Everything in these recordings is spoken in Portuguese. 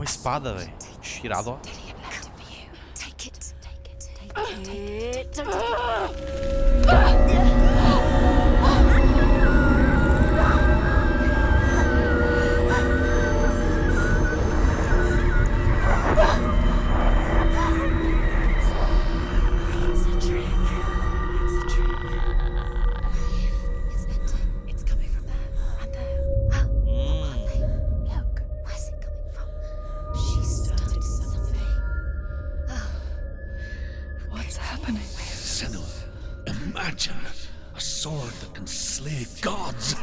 uma espada, velho. Tirado, ó. Senua, imagine a sword that can slay gods.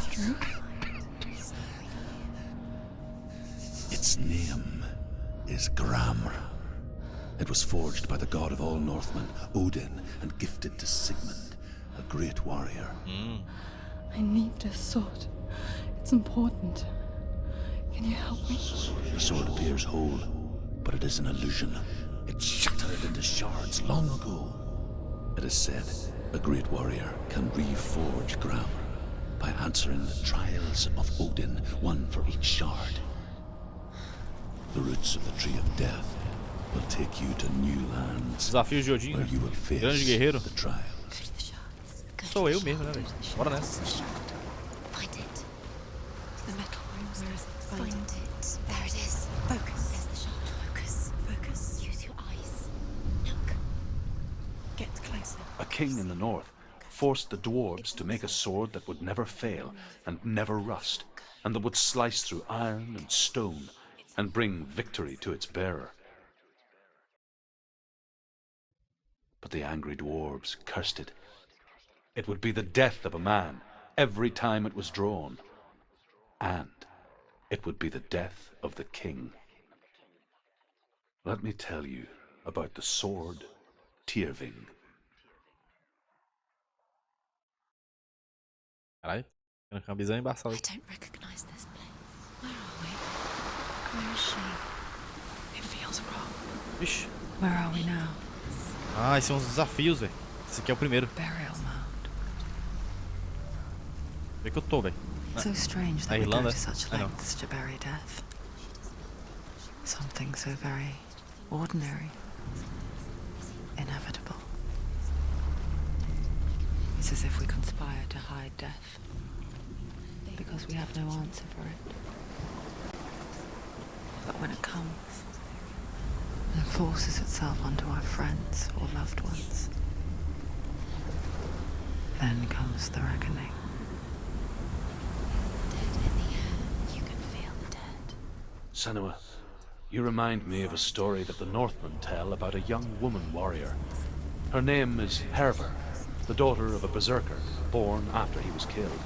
Its name is Gramr. It was forged by the god of all Northmen, Odin, and gifted to Sigmund, a great warrior. I need this sword. It's important. Can you help me? The sword appears whole, but it is an illusion. It shattered into shards long ago. It is said a great warrior can reforge Gramr by answering the trials of Odin, one for each shard. The roots of the tree of death will take you to new lands. Desafios de Odin. Where you will face Grande guerreiro. the trials. Sou eu mesmo, né, velho? Bora nessa. Find it. It's the metal. Where is it? Find it. There it is. Focus. There's the shard. Focus. Focus. Use your eyes. Look. Get closer. A king in the north forced the dwarves to make a sword that would never fail and never rust, and that would slice through iron and stone and bring victory to its bearer. But the angry dwarves cursed it. It would be the death of a man every time it was drawn, and it would be the death of the king. Let me tell you about the sword Tyrving. Caralho, tem uma visão embaçada. I don't recognize this place. Where are we? Where is she? It feels wrong. Ixi. Where are we now? Ah, esses são os desafios, velho. Esse aqui é o primeiro. Burial mound. Onde é que eu tô, velho? So strange Na that we go Irlanda? to such I know. lengths to bury death. Something so very ordinary, inevitable. It's as if we conspire to hide death because we have no answer for it. But when it comes and forces itself onto our friends or loved ones, then comes the reckoning. Senua, you remind me of a story that the Northmen tell about a young woman warrior. Her name is Herver, the daughter of a berserker born after he was killed.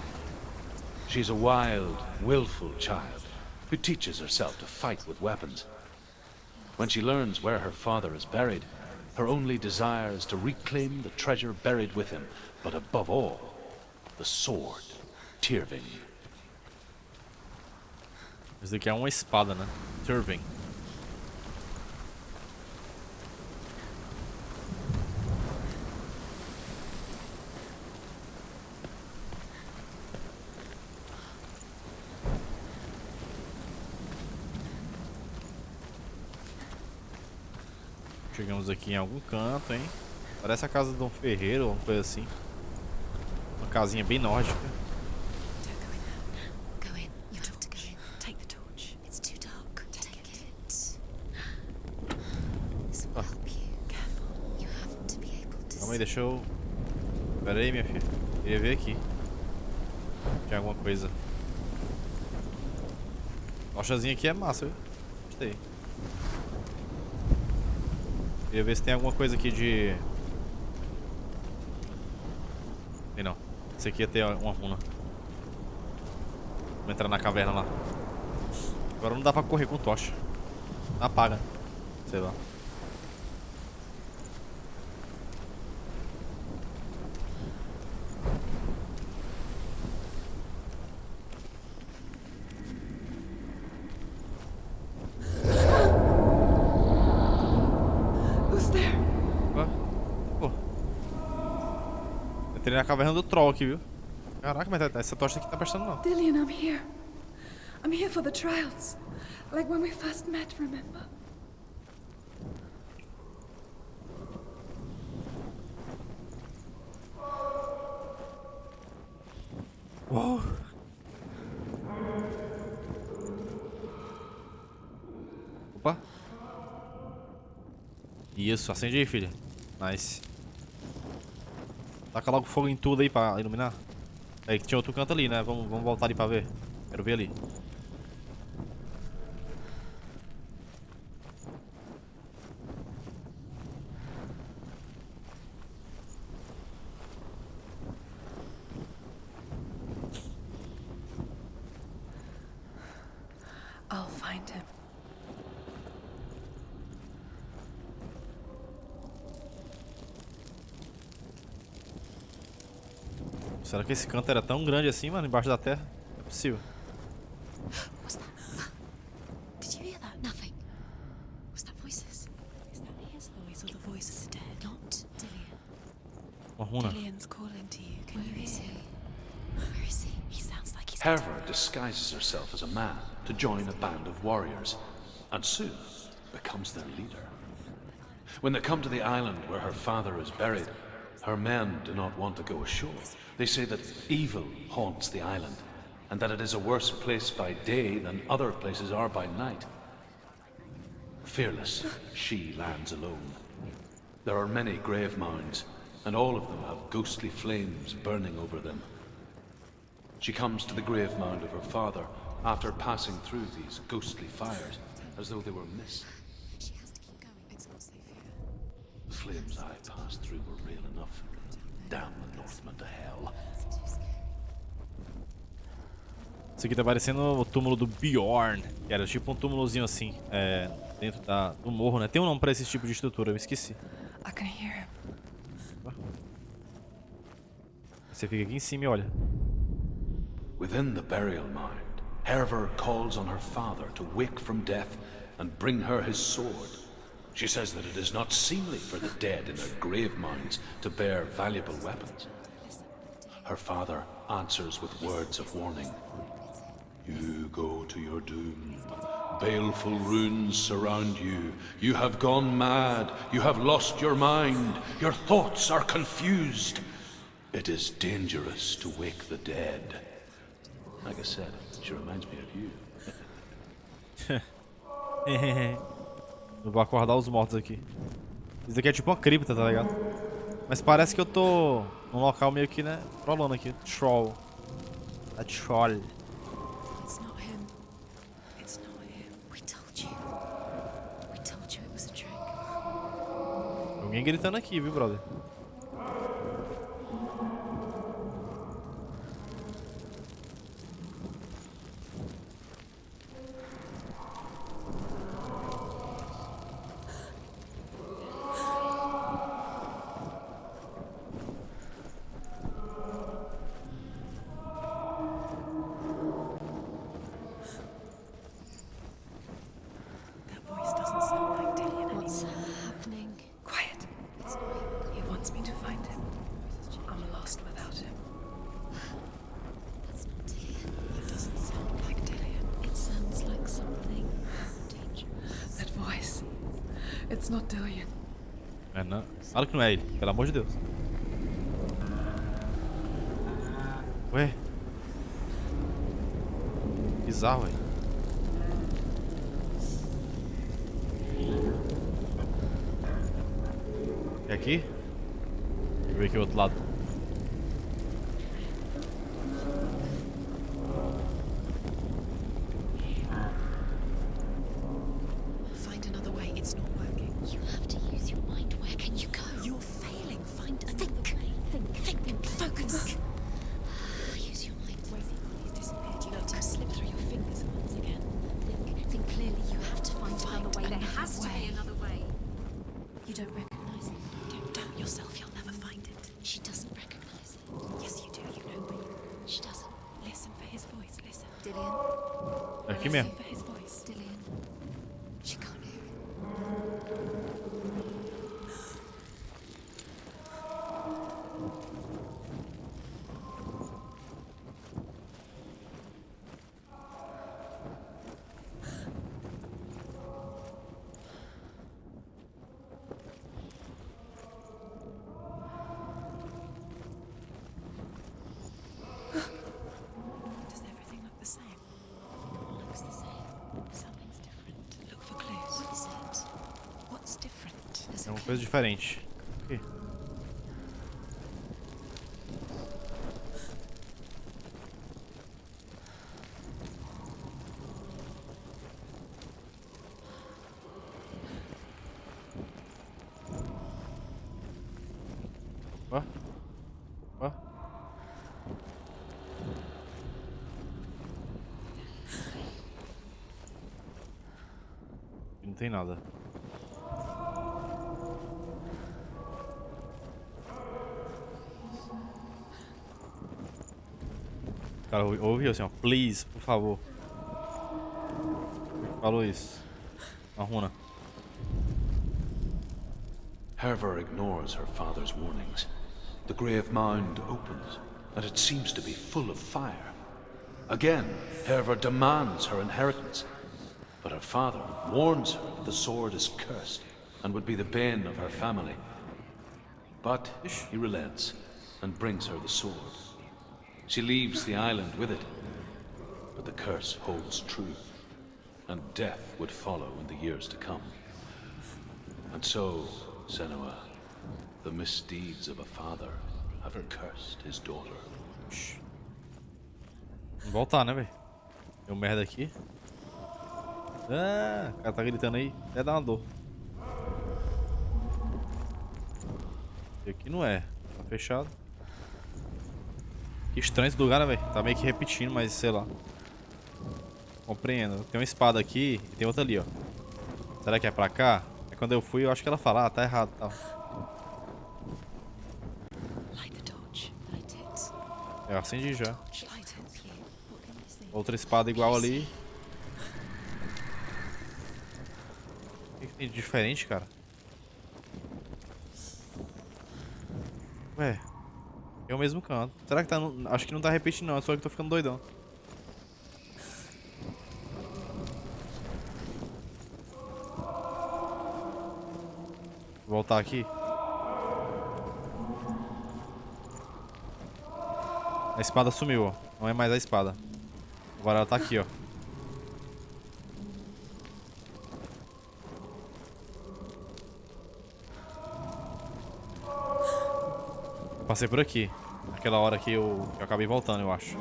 She's a wild, willful child who teaches herself to fight with weapons. When she learns where her father is buried, her only desire is to reclaim the treasure buried with him, but above all, the sword, Tyrving. Isso aqui é uma espada, né? Tyrving. Chegamos aqui em algum canto, hein? Parece a casa de um ferreiro ou uma coisa assim. Uma casinha bem nórdica. Calma aí, deixa eu... Pera aí, minha filha. Queria ver aqui. Tem alguma coisa. A tochazinha aqui é massa, viu? Gostei. Queria ver se tem alguma coisa aqui de... Tem não. Esse aqui ia ter uma runa. Vamos entrar na caverna lá. Agora não dá pra correr com tocha. Apaga. Sei lá. Entrei na caverna do troll aqui, viu? Caraca, mas essa tocha aqui tá prestando não. Dillian, I'm here. I'm here for the trials. Like when we first met, remember? Uou. Opa. Isso, acende aí, filha. Nice. Taca logo fogo em tudo aí pra iluminar. Aí que tinha outro canto ali, né? Vamos voltar ali pra ver. Quero ver ali. I'll find him. Será que esse canto era tão grande assim, mano? Embaixo da terra? Não é possível. What's that? Did you hear that? Nothing. Was that voices? Is that his voice or the voice of the dead? Not Dillian. Uma runa. Dillian's calling to you. Can you Where is hear? he? Where is he? He sounds like he's... Herver disguises herself as a man to join a band of warriors, and soon becomes their leader. When they come to the island where her father is buried, her men do not want to go ashore. They say that evil haunts the island, and that it is a worse place by day than other places are by night. Fearless, she lands alone. There are many grave mounds, and all of them have ghostly flames burning over them. She comes to the grave mound of her father after passing through these ghostly fires, as though they were mist. She has to keep going. It's not safe here. The flames I passed through were real enough. Damn the Northmen to hell. It's too scary. Isso aqui tá parecendo o túmulo do Bjorn. Que era tipo um túmulozinho assim. Dentro do morro, né? Tem um nome pra esse tipo de estrutura, eu esqueci. I can hear him. Você fica aqui em cima e olha. Within the burial mound, Herver calls on her father to wake from death and bring her his sword. She says that it is not seemly for the dead in their grave mounds to bear valuable weapons. Her father answers with words of warning. You go to your doom. Baleful runes surround you. You have gone mad. You have lost your mind. Your thoughts are confused. It is dangerous to wake the dead. Like I said, she reminds me of you. Eu vou acordar os mortos aqui. Isso daqui é tipo uma cripta, tá ligado? Mas parece que eu tô num local meio que, né? Trollando aqui. Troll. A troll. It's not him. It's not him. We told you. We told you it was a trick. Alguém gritando aqui, viu, brother? That voice doesn't sound like Dillian What's anymore. happening? Quiet. It's not him. He wants me to find him. I'm lost without him. That's not Dillian. That doesn't sound like Dillian. It sounds like something dangerous. That voice. It's not Dillian. É, não. Claro que não é ele, pelo amor de Deus. Ué? Bizarro, velho. É aqui? Deixa eu ver aqui o outro lado. Find another way. It's not working. You have to use your mind. Where can you go? You're failing. Find another way. Think. Focus. Use your mind. He's disappeared. You let him slip through your fingers once again. Think clearly. You have to find another way. There has to be way. another way. You don't recognize it. Don't doubt yourself. You'll never find it. She doesn't recognize it. Yes, you do. You know me. She doesn't. Listen for his voice. Listen. Dillian. É aqui mesmo. Listen for his voice. Dillian. She can't hear it. uma coisa diferente. Aqui. Ó. Ó. Não tem nada. Cara, ouviu assim, ó. Please, por favor. Falou isso. Uma runa. Herver ignores her father's warnings. The grave mound opens, and it seems to be full of fire. Again, Herver demands her inheritance, but her father warns her that the sword is cursed and would be the bane of her family. But he relents and brings her the sword. She leaves the island with it, but the curse holds true, and death would follow in the years to come. And so, Senua, the misdeeds of a father have cursed his daughter. Vamos voltar, né, velho? Deu merda aqui. Ah, o cara tá gritando aí. Até dá uma dor. E aqui não é. Tá fechado. Que estranho esse lugar, né, velho? Tá meio que repetindo, mas sei lá. Compreendo. Tem uma espada aqui e tem outra ali, ó. Será que é pra cá? É quando eu fui, eu acho que ela fala, ah, tá errado, tá. Eu acendi já. Outra espada igual ali. O que tem de diferente, cara? Ué. É o mesmo canto. Será que tá no... Acho que não tá repetindo não, é só que eu tô ficando doidão. Vou voltar aqui. A espada sumiu, ó. Não é mais a espada. Agora ela tá aqui, ó. Eu passei por aqui. Naquela hora que eu acabei voltando, eu acho.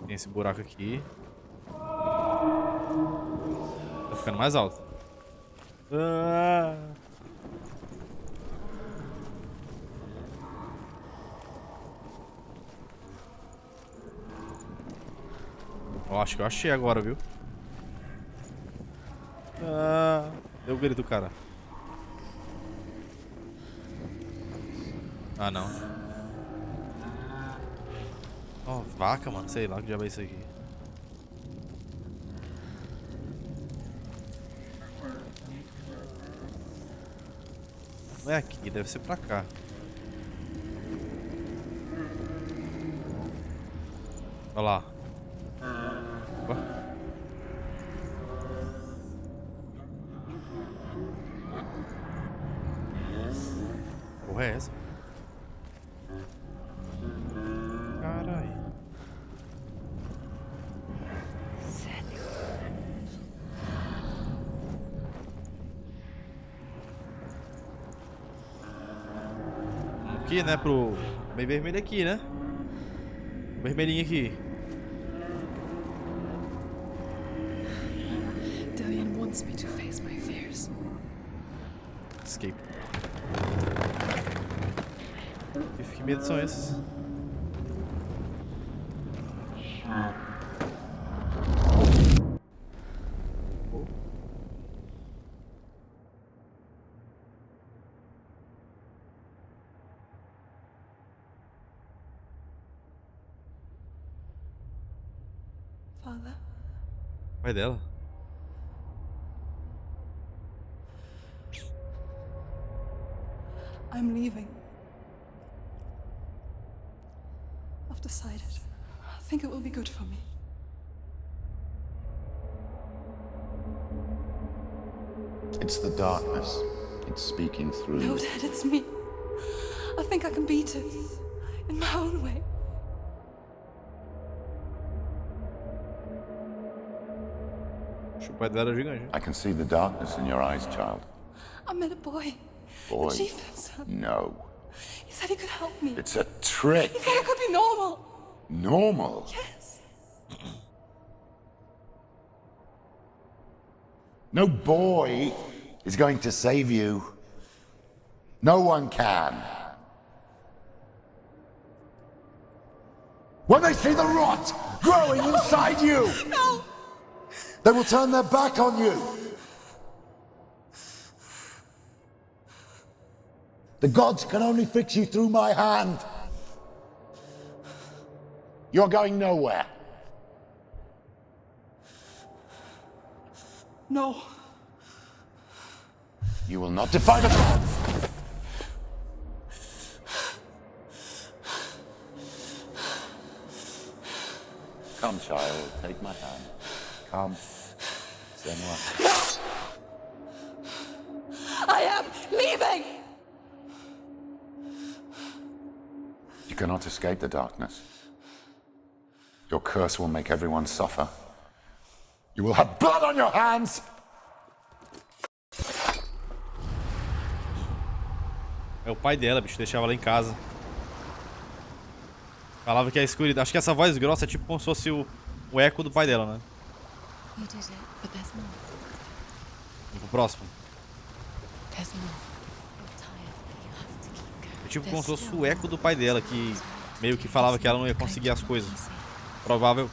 Tem esse buraco aqui. Tá ficando mais alto. Ah! Eu acho que eu achei agora, viu? Ah, deu o grito, cara. Ah, não. Ó, oh, vaca, mano. Sei lá que diabo é isso aqui. Não é aqui, deve ser pra cá. Olha lá. Opa. Porra é essa? Caralho. Aqui, né, pro... Bem vermelho aqui, né? Vermelhinho aqui. Dillion wants me to face my fears. Escape. Que medo são esses? Father, Pai dela? I'm leaving. I've decided. I think it will be good for me. It's the darkness. It's speaking through No, you. Dad, it's me. I think I can beat it. In my own way. pai dela era gigante. I can see the darkness in your eyes, child. I met a boy. Boy. The chief said so. No. He said he could help me. It's a trick. He said I could be normal. Normal? Yes. No boy is going to save you. No one can. When they see the rot growing inside you, No. they will turn their back on you. The gods can only fix you through my hand. You're going nowhere. No. You will not defy the gods. Come, child, take my hand. Come. Senua. I am leaving. You cannot escape the darkness. Your curse will make everyone suffer. You will have blood on your hands! É o pai dela, bicho, deixava ela em casa. Falava que a escuridão... Acho que essa voz grossa é tipo como se fosse o eco do pai dela, né? You did it, but there's more. Vamos pro próximo. There's more. I'm tired, but you have to keep going. É tipo como se fosse o eco do pai dela, que meio que falava que ela não ia conseguir as coisas. Provável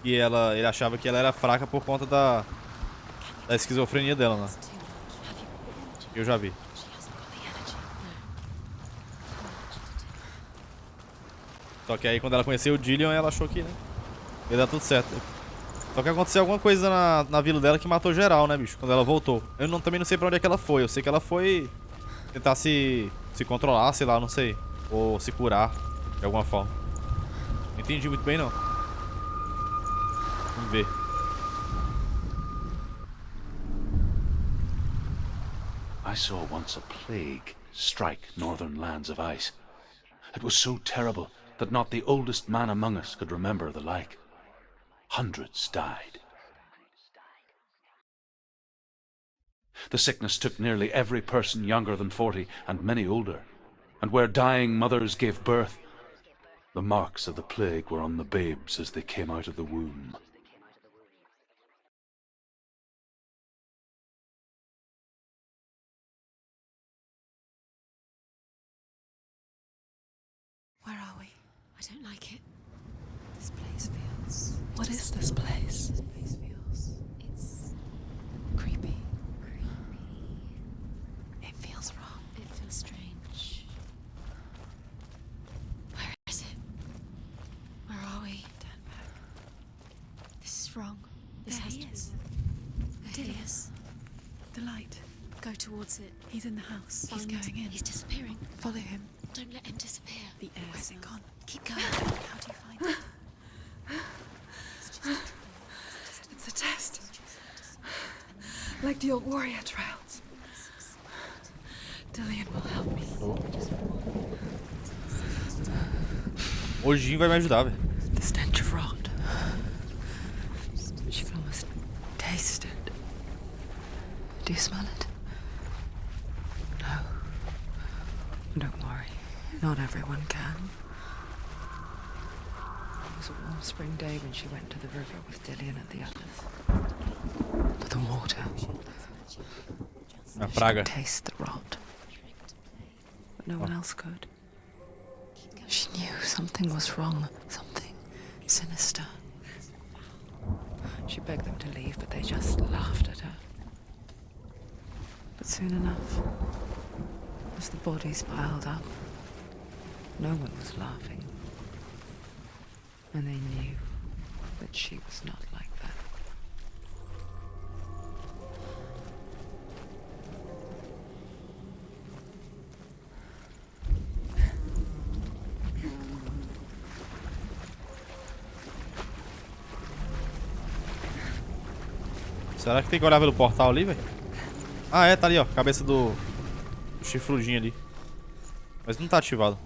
que ele achava que ela era fraca por conta da esquizofrenia dela, né? Eu já vi. Só que aí quando ela conheceu o Dillion, ela achou que, né, ia dar tudo certo. Só que aconteceu alguma coisa na vila dela que matou geral, né, bicho? Quando ela voltou. Eu também não sei pra onde é que ela foi. Eu sei que ela foi tentar se controlar, sei lá, não sei. Ou se curar, de alguma forma. Não entendi muito bem, não. Vamos ver. I saw once a plague strike northern lands of ice. It was so terrible that not the oldest man among us could remember the like. Hundreds died. The sickness took nearly every person younger than 40 and many older. And where dying mothers gave birth, the marks of the plague were on the babes as they came out of the womb. Where are we? I don't like it. This place feels... What is this place? This place feels... It's... creepy. It feels wrong. It feels strange. Where is it? Where are we? Turn back. This is wrong. This has to be wrong. There he is. The light. Go towards it. He's in the house. He's Find- going in. He's disappearing. Follow him. Don't let him disappear. The air. Where's it gone? Keep going. How do you find it? It's a test. Like the old warrior trials. Dillion will help me. O Odin vai me ajudar, velho. The stench of rot. She can almost taste it. Do you smell it? No. Don't worry. Not everyone can. It was a warm spring day when she went to the river with Dillion and the others. To the water. A praga. Taste the rot. But no one else could. She knew something was wrong. Something sinister. She begged them to leave, but they just laughed at her. But soon enough, as the bodies piled up, no one was laughing. And they knew that she was not like that. Será que tem que olhar pelo portal ali, velho? Ah, é, tá ali, ó. Cabeça do chifrudinho ali. Mas não tá ativado.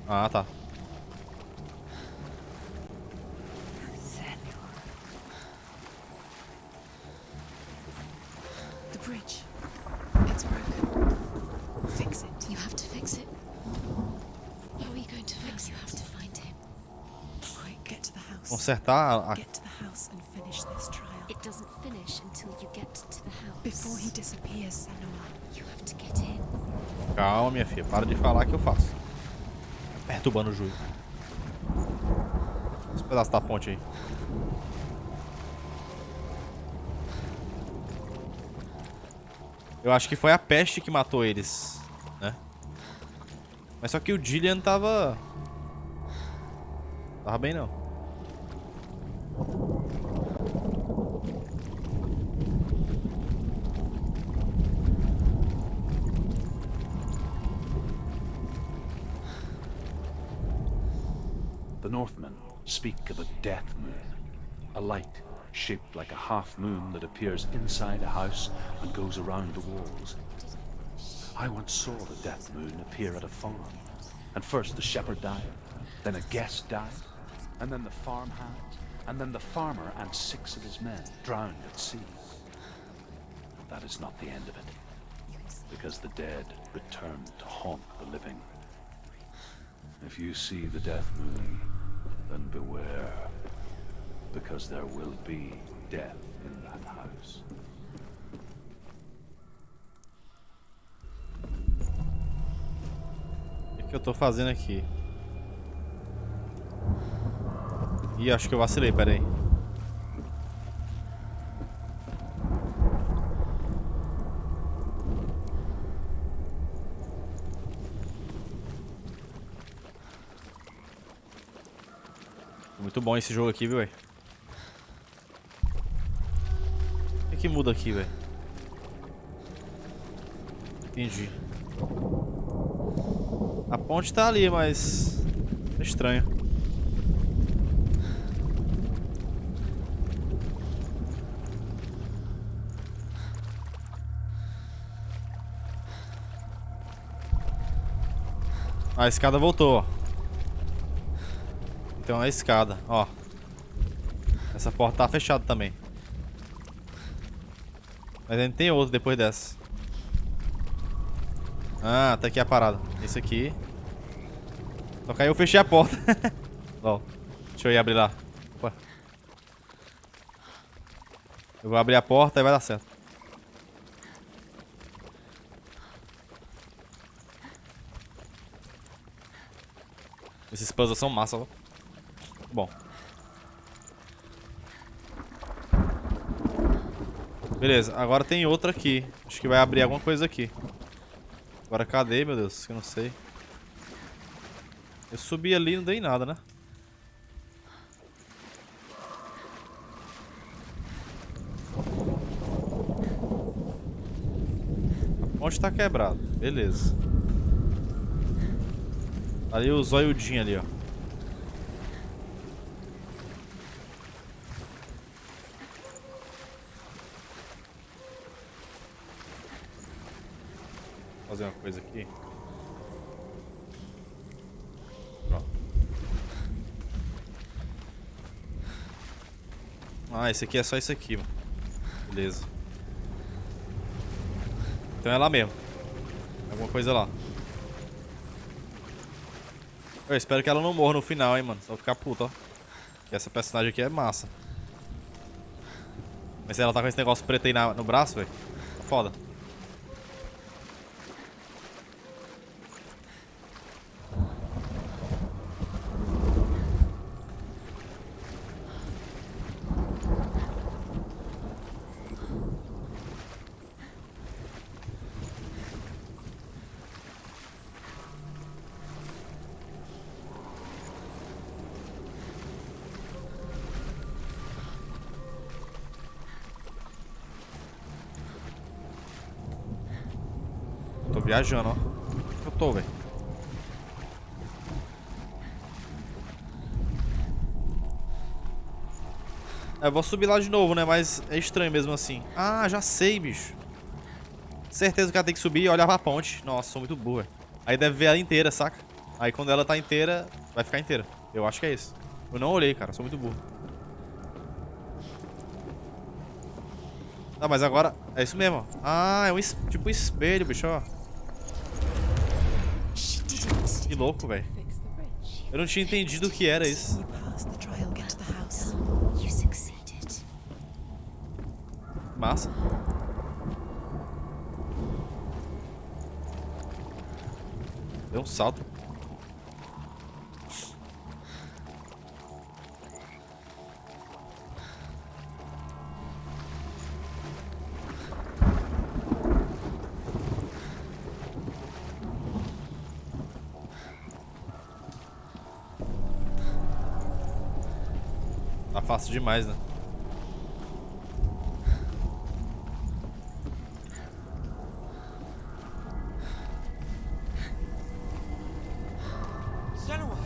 Ah, tá. bridge. It's broken. Fix it. You have to fix it. How are you going to fix it? You have to find him. Right, get to the house. Consertar a... Get to the house and finish this trial. It doesn't finish until you get to the house. Before he disappears, Senua. You have to get in. Calma, minha filha. Para de falar que eu faço. Perturbando o juiz. Esse pedaço da ponte aí. Eu acho que foi a peste que matou eles, né? Mas só que o Gillian tava bem não. The Northmen speak of a death moon, a light shaped like a half moon that appears inside a house and goes around the walls. I once saw the death moon appear at a farm, and first the shepherd died, then a guest died, and then the farmhand, and then the farmer and 6 of his men drowned at sea. But that is not the end of it, because the dead return to haunt the living. If you see the death moon, then beware, because there will be death in that house. O que eu tô fazendo aqui? Ih, acho que eu vacilei, pera aí. Muito bom esse jogo aqui, viu, velho? O que muda aqui, velho? Entendi. A ponte tá ali, mas... é estranho. A escada voltou, ó. Então a escada, ó. Essa porta tá fechada também. Mas ainda tem outro depois dessa. Ah, tá aqui a parada. Esse aqui. Só que aí eu fechei a porta. Ó, deixa eu ir abrir lá. Opa. Eu vou abrir a porta e vai dar certo. Esses puzzles são massa, ó. Bom. Beleza, agora tem outra aqui. Acho que vai abrir alguma coisa aqui. Agora cadê, meu Deus? Eu não sei. Eu subi ali e não dei nada, né? Onde tá quebrado? Beleza. Ali o zoiudinho ali, ó. Vou fazer uma coisa aqui. Pronto. Ah, esse aqui é só isso aqui, mano. Beleza. Então é lá mesmo. Alguma coisa lá. Eu espero que ela não morra no final, hein, mano. Só ficar puta, ó. Que essa personagem aqui é massa. Mas se ela tá com esse negócio preto aí no braço, velho. Tá foda. Tô viajando, ó. Eu tô, velho. Eu vou subir lá de novo, né? Mas é estranho mesmo assim. Ah, já sei, bicho. Certeza que ela tem que subir e olhar pra ponte. Nossa, sou muito burro, velho. Aí deve ver ela inteira, saca? Aí quando ela tá inteira, vai ficar inteira. Eu acho que é isso. Eu não olhei, cara. Sou muito burro. Ah, mas agora... É isso mesmo, ó. Ah, é um tipo um espelho, bicho, ó. She didn't. Que louco, velho. Eu não tinha entendido o que era isso. You pass the trial, get to the house. You succeeded. Massa. Deu um salto. Tá fácil demais, né? Senua,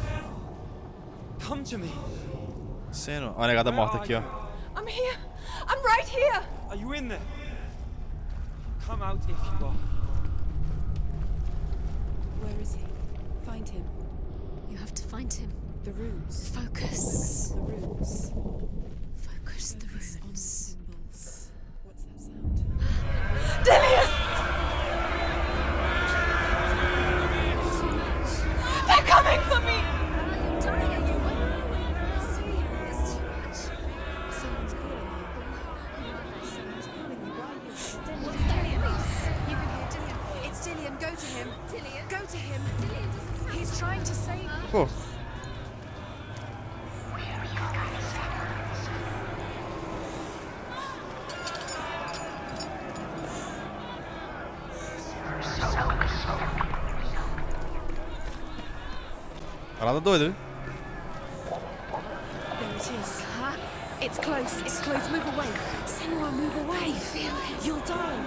come to me. Senua. Ó, a negada morta aqui, ó. I'm here. I'm right here. Are you in there? Come out if you are. Where is he? Find him. You have to find him. The runes. Focus. The runes. Focus the Focus on the runes. symbols. What's that sound? Dillian! It's too much. They're coming for me! You're dying, are you? It's too much. Someone's calling you. Someone's calling you. Why are you? What's that voice? You can hear Dillian. It's Dillian. Go to him. Dillian? Go to him. Dillian doesn't sound He's trying to save you. Pô. Parada doida, viu? There it is. It's close. It's close. Move away. Senua, move away. You'll die.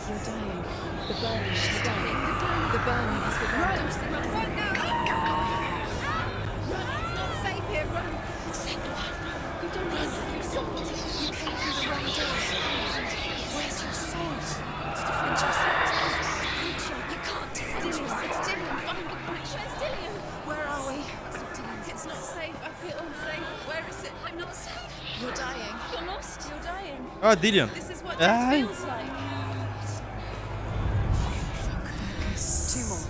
You're dying. The burning is dying. The burning is the burning. Run now. Run. It's not safe here. Run. Senua. You don't run. Your sword. You came through the wrong door. Where's your sword? To defend yourself. You can't defend yourself. It's Dillian. Find the creature. Where's Dillian? Where are we? It's not safe. I feel unsafe. Where is it? I'm not safe. You're dying. You're lost. You're dying. Ah, Dillian. This is what death Ai. feels like. Focus. Two more.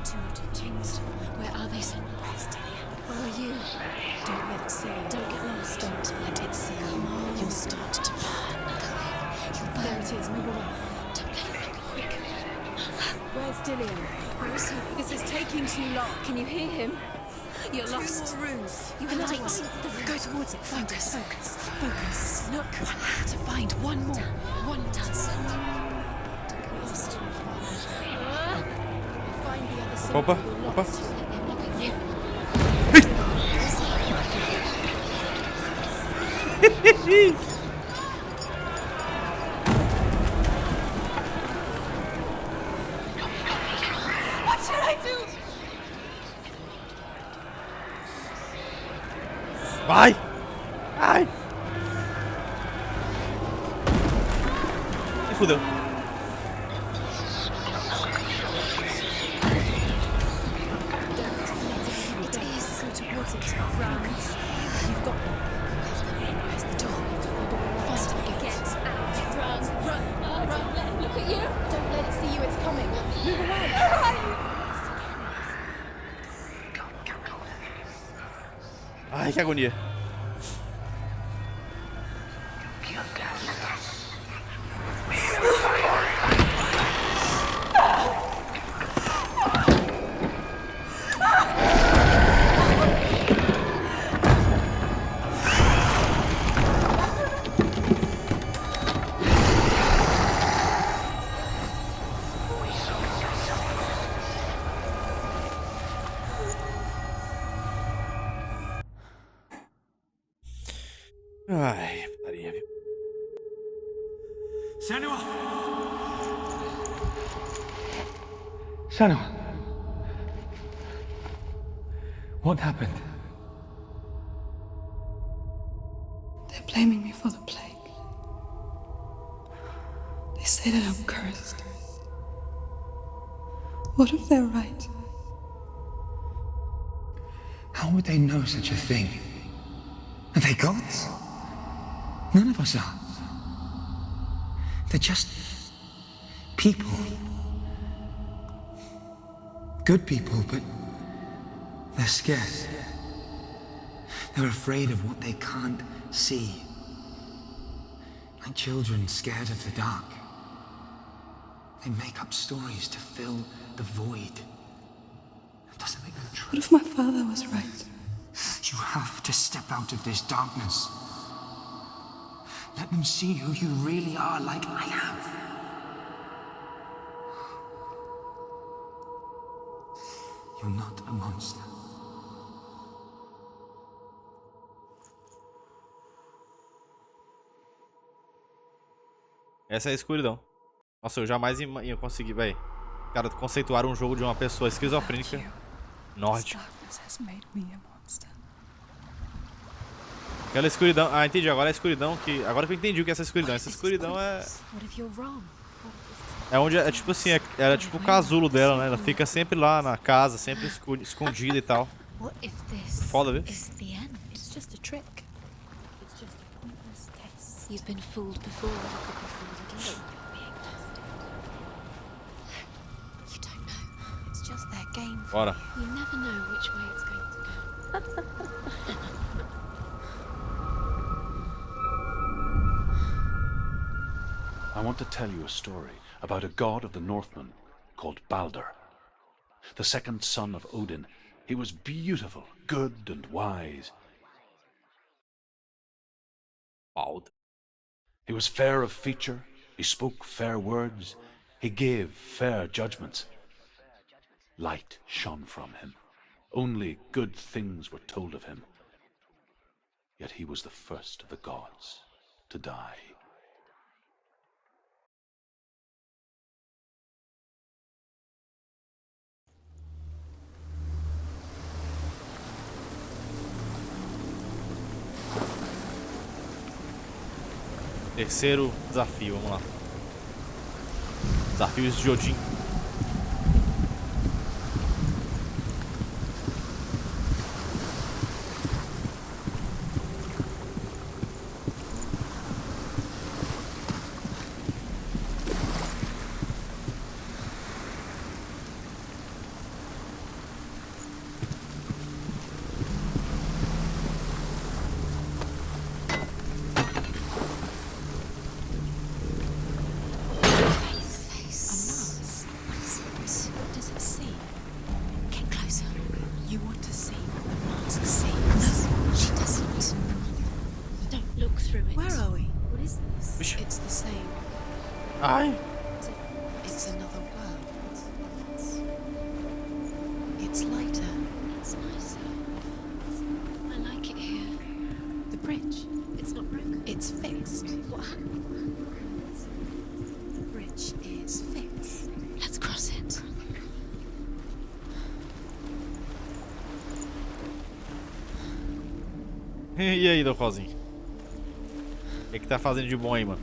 Two more. Where are they? Where's Dillian? Where are you? Don't let it see you. Don't get lost. Don't let it see you. You'll start to burn. You'll burn. There it is. Move away. Don't let it go. Quick. Where's Dillian? Where is he? This is taking too long. Can you hear him? You're lost. Two more rooms. You can light. Go towards it. Focus. Focus. Focus. Look. To find one more. One more. Lost. Find the other side. Opa, You're opa. lost. You. What should I do? Vai! Ai! Me fudeu. It is. Go towards it. Run. You've got them. Where's the door? Find the gate. Get out. Run. Run. Look at you. Don't let it see you. It's coming. Move away. Where are you? Ai, que agonia. Ai, putaria, viu? Senua! Senua! What happened? They're blaming me for the plague. They say that I'm cursed. What if they're right? How would they know such a thing? Are they gods? None of us are. They're just people. Good people, but they're scared. They're afraid of what they can't see. Like children scared of the dark. They make up stories to fill the void. That doesn't make them true. What if my father was right? You have to step out of this darkness. Let them see who you really are, like I have. You're not a monster. Essa é a escuridão. Nossa, eu jamais ia conseguir, véi. Cara, conceituar um jogo de uma pessoa esquizofrênica nórdica. Aquela escuridão. Ah, entendi. Agora é a escuridão que. Agora que eu entendi o que é essa escuridão. Essa escuridão é. É onde é tipo assim, era tipo o casulo dela, né? Ela fica sempre lá na casa, sempre escondida e tal. Foda, viu? You've been fooled before, you could be fooled again. You don't know. It's just their game. Bora. You never know which way it's going to go. I want to tell you a story about a god of the Northmen called Balder. The second son of Odin. He was beautiful, good and wise. Balder. He was fair of feature, he spoke fair words, he gave fair judgments. Light shone from him. Only good things were told of him. Yet he was the first of the gods to die. Terceiro desafio, vamos lá. Desafios de Odin. Ai. It's another world. It's lighter. It's nicer. I like it here. The bridge. It's not broken. It's fixed. What happened? The bridge is fixed. Let's cross it. E aí, Docozinho? O que tá fazendo de bom aí, mano?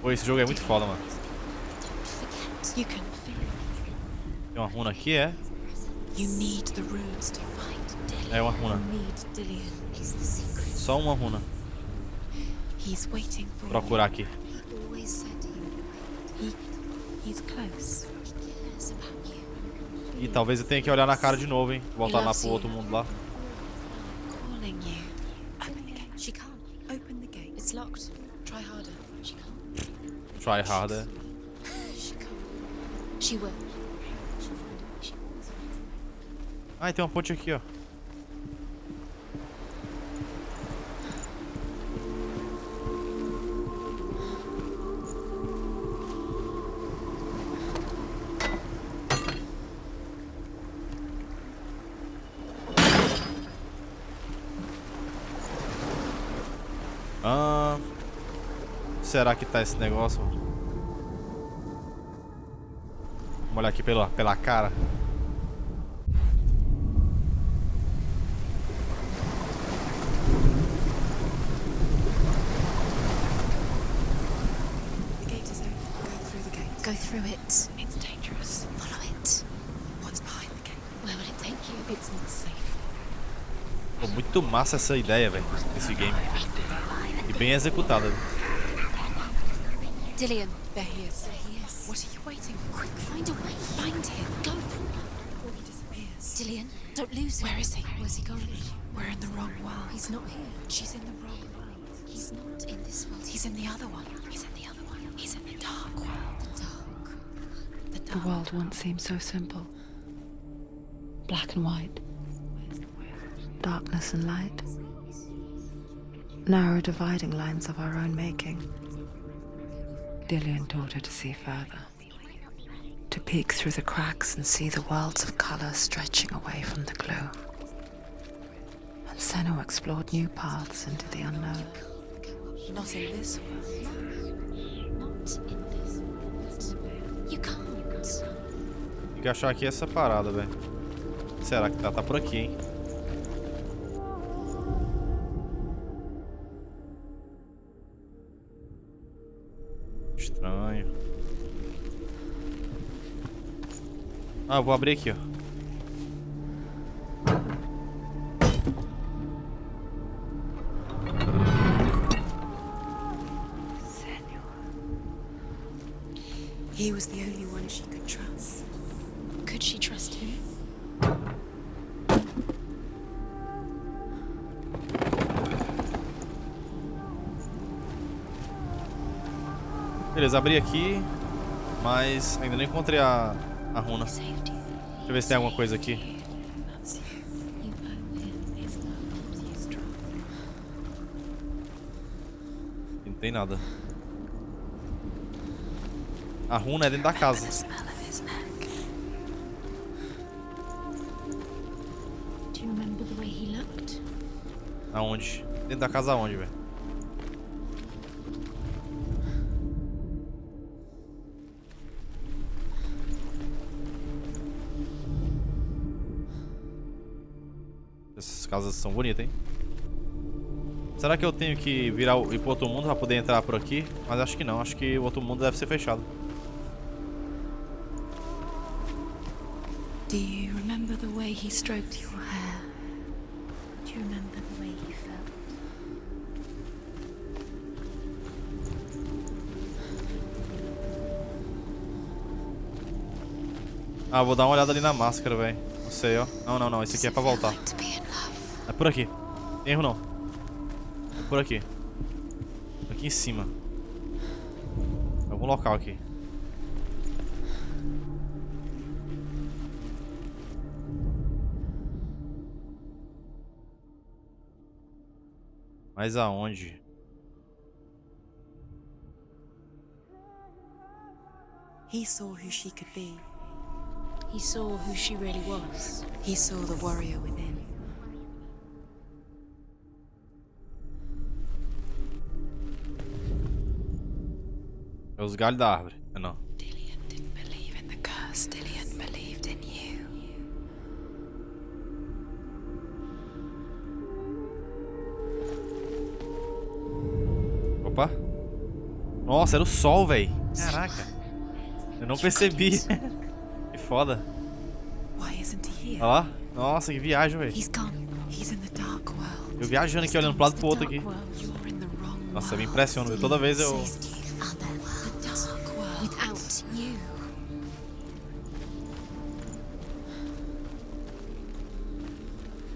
Pô, esse jogo é muito foda, mano. Tem uma runa aqui, é? É uma runa. Só uma runa. Vou procurar aqui. E talvez eu tenha que olhar na cara de novo, hein? Voltar lá pro outro mundo lá. Try harder. Ah, tem uma ponte aqui, ó. Será que tá esse negócio? Vamos olhar aqui pela cara. Go through it. It's dangerous. Follow it. What's behind the gate? Where will it take you? It's not safe. Pô, muito massa essa ideia, velho. Esse game. E bem executada. Dillian, there he is. There he is. What are you waiting for? Quick, find a way. Find him. Go. Before he disappears. Dillian, don't lose him. Where is he? Where's he gone? We're in the wrong world. He's not here. She's in the wrong world. He's not in this world. He's in the other one. He's in the other one. He's in the dark world. The dark. The world once seemed so simple. Black and white. Darkness and light. Narrow dividing lines of our own making. Dillian taught her to see further. To peek through the cracks and see the worlds of colour stretching away from the gloom. And Senua explored new paths into the unknown. Not in this world. Not in this world. You can't. Tem que achar aqui essa parada, velho. Será que tá por aqui, hein? Estranho. Ah, eu vou abrir aqui, ó. He was the only one she could trust. Could she trust him? Beleza, abri aqui, mas ainda não encontrei a runa. Deixa eu ver se tem alguma coisa aqui. Não tem nada. A runa é dentro da casa. Do you remember the way he looked? Aonde? Dentro da casa aonde, velho? Essas casas são bonitas, hein? Será que eu tenho que ir pro outro mundo pra poder entrar por aqui? Mas acho que não, acho que o outro mundo deve ser fechado. Do you remember the way he stroked your hair? Do you remember the way he felt? Ah, vou dar uma olhada ali na máscara, velho. Não sei, ó. Não, esse aqui é pra voltar. É por aqui. Tem erro não. É por aqui. Aqui em cima. Algum local aqui. Mas aonde? He saw who she could be. He saw who she really was. He saw the warrior within. É os galhos da árvore. Não. Dillian didn't believe in the curse. Dillian believed in you. Opa. Nossa, era o sol, velho. Caraca. Eu não percebi. Que foda. Why isn't he here? Olha lá. Nossa, que viagem, velho. He's gone. He's in the dark world. Eu viajando aqui, olhando pro lado e pro outro aqui. Nossa, me impressiona. Toda vez eu... Without you.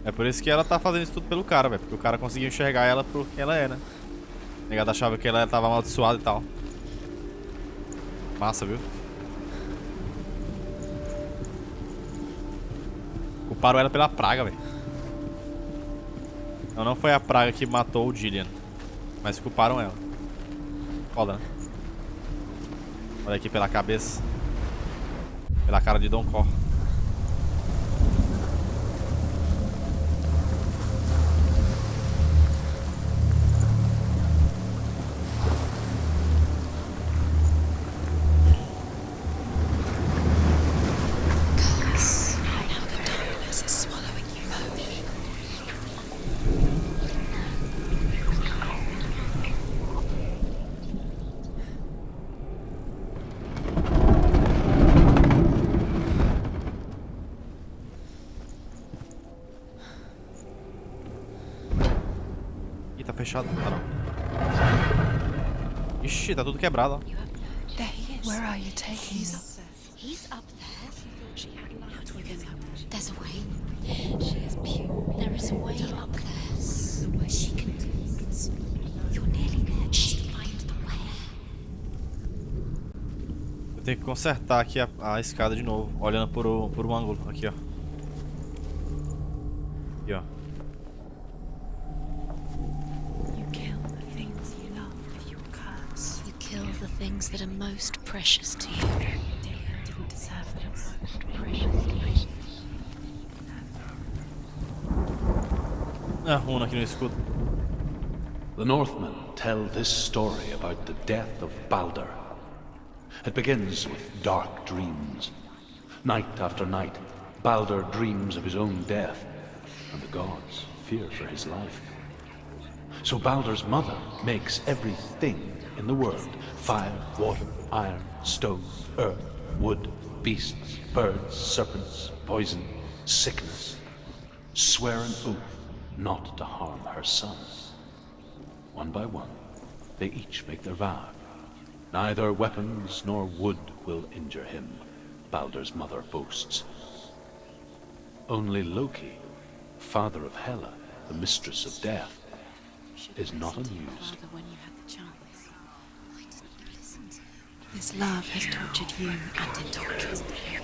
É por isso que ela tá fazendo isso tudo pelo cara, velho. Porque o cara conseguiu enxergar ela por quem ela é, né? O negado achava que ela tava amaldiçoada e tal. Massa, viu? Culparam ela pela praga, velho. Não foi a praga que matou o Dillian. Mas culparam ela. Foda, né? Olha aqui pela cabeça. Pela cara de Don Cor. Ih, tá fechado. Ah, não. Ixi, tá tudo quebrado, ó. There he is. Where are you taking He's me? up there. He's up there. How do we get up? There's a way. She is pure. There is a way up there. She can do it. You're nearly there. Just find the way. Eu tenho que consertar aqui a escada de novo, olhando por um ângulo. Aqui, ó. Aqui, ó. You kill the things you love with your curse. You kill the things that are most precious to you. Dylan didn't deserve the most precious to you. Ah, runa aqui no escudo. The Northmen tell this story about the death of Baldur. It begins with dark dreams. Night after night, Baldur dreams of his own death, and the gods fear for his life. So Baldur's mother makes everything in the world: fire, water, iron, stone, earth, wood, beasts, birds, serpents, poison, sickness. Swear an oath not to harm her son. One by one, they each make their vow. Neither weapons nor wood will injure him, Baldur's mother boasts. Only Loki, father of Hela, the mistress of death, is not amused. When you had the chance. Why didn't you listen to him? This love has tortured you and it tortures you.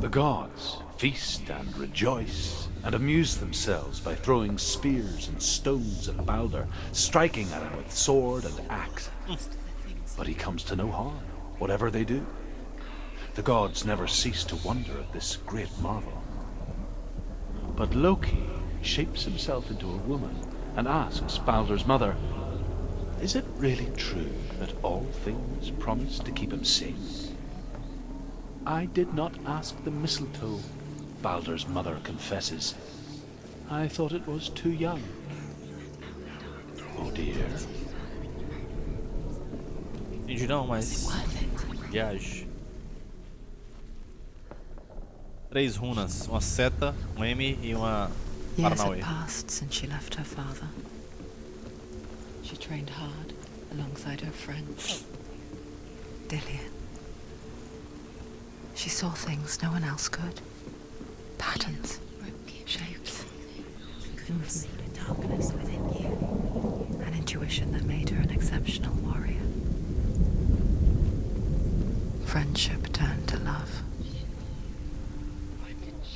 The gods feast and rejoice and amuse themselves by throwing spears and stones at Baldur, striking at him with sword and axe. But he comes to no harm, whatever they do. The gods never cease to wonder at this great marvel. But Loki shapes himself into a woman and asks Baldur's mother, "Is it really true that all things promise to keep him safe?" "I did not ask the mistletoe," Baldur's mother confesses. "I thought it was too young." Oh dear. Entendi não, mas... Viagem. 3 runas, uma seta, um M e uma Years Paranauê. had passed since she left her father. She trained hard alongside her friend, Dillian. She saw things no one else could. Patterns, shapes, movement, Darkness within you. an intuition that made her an exceptional warrior. Friendship turned to love.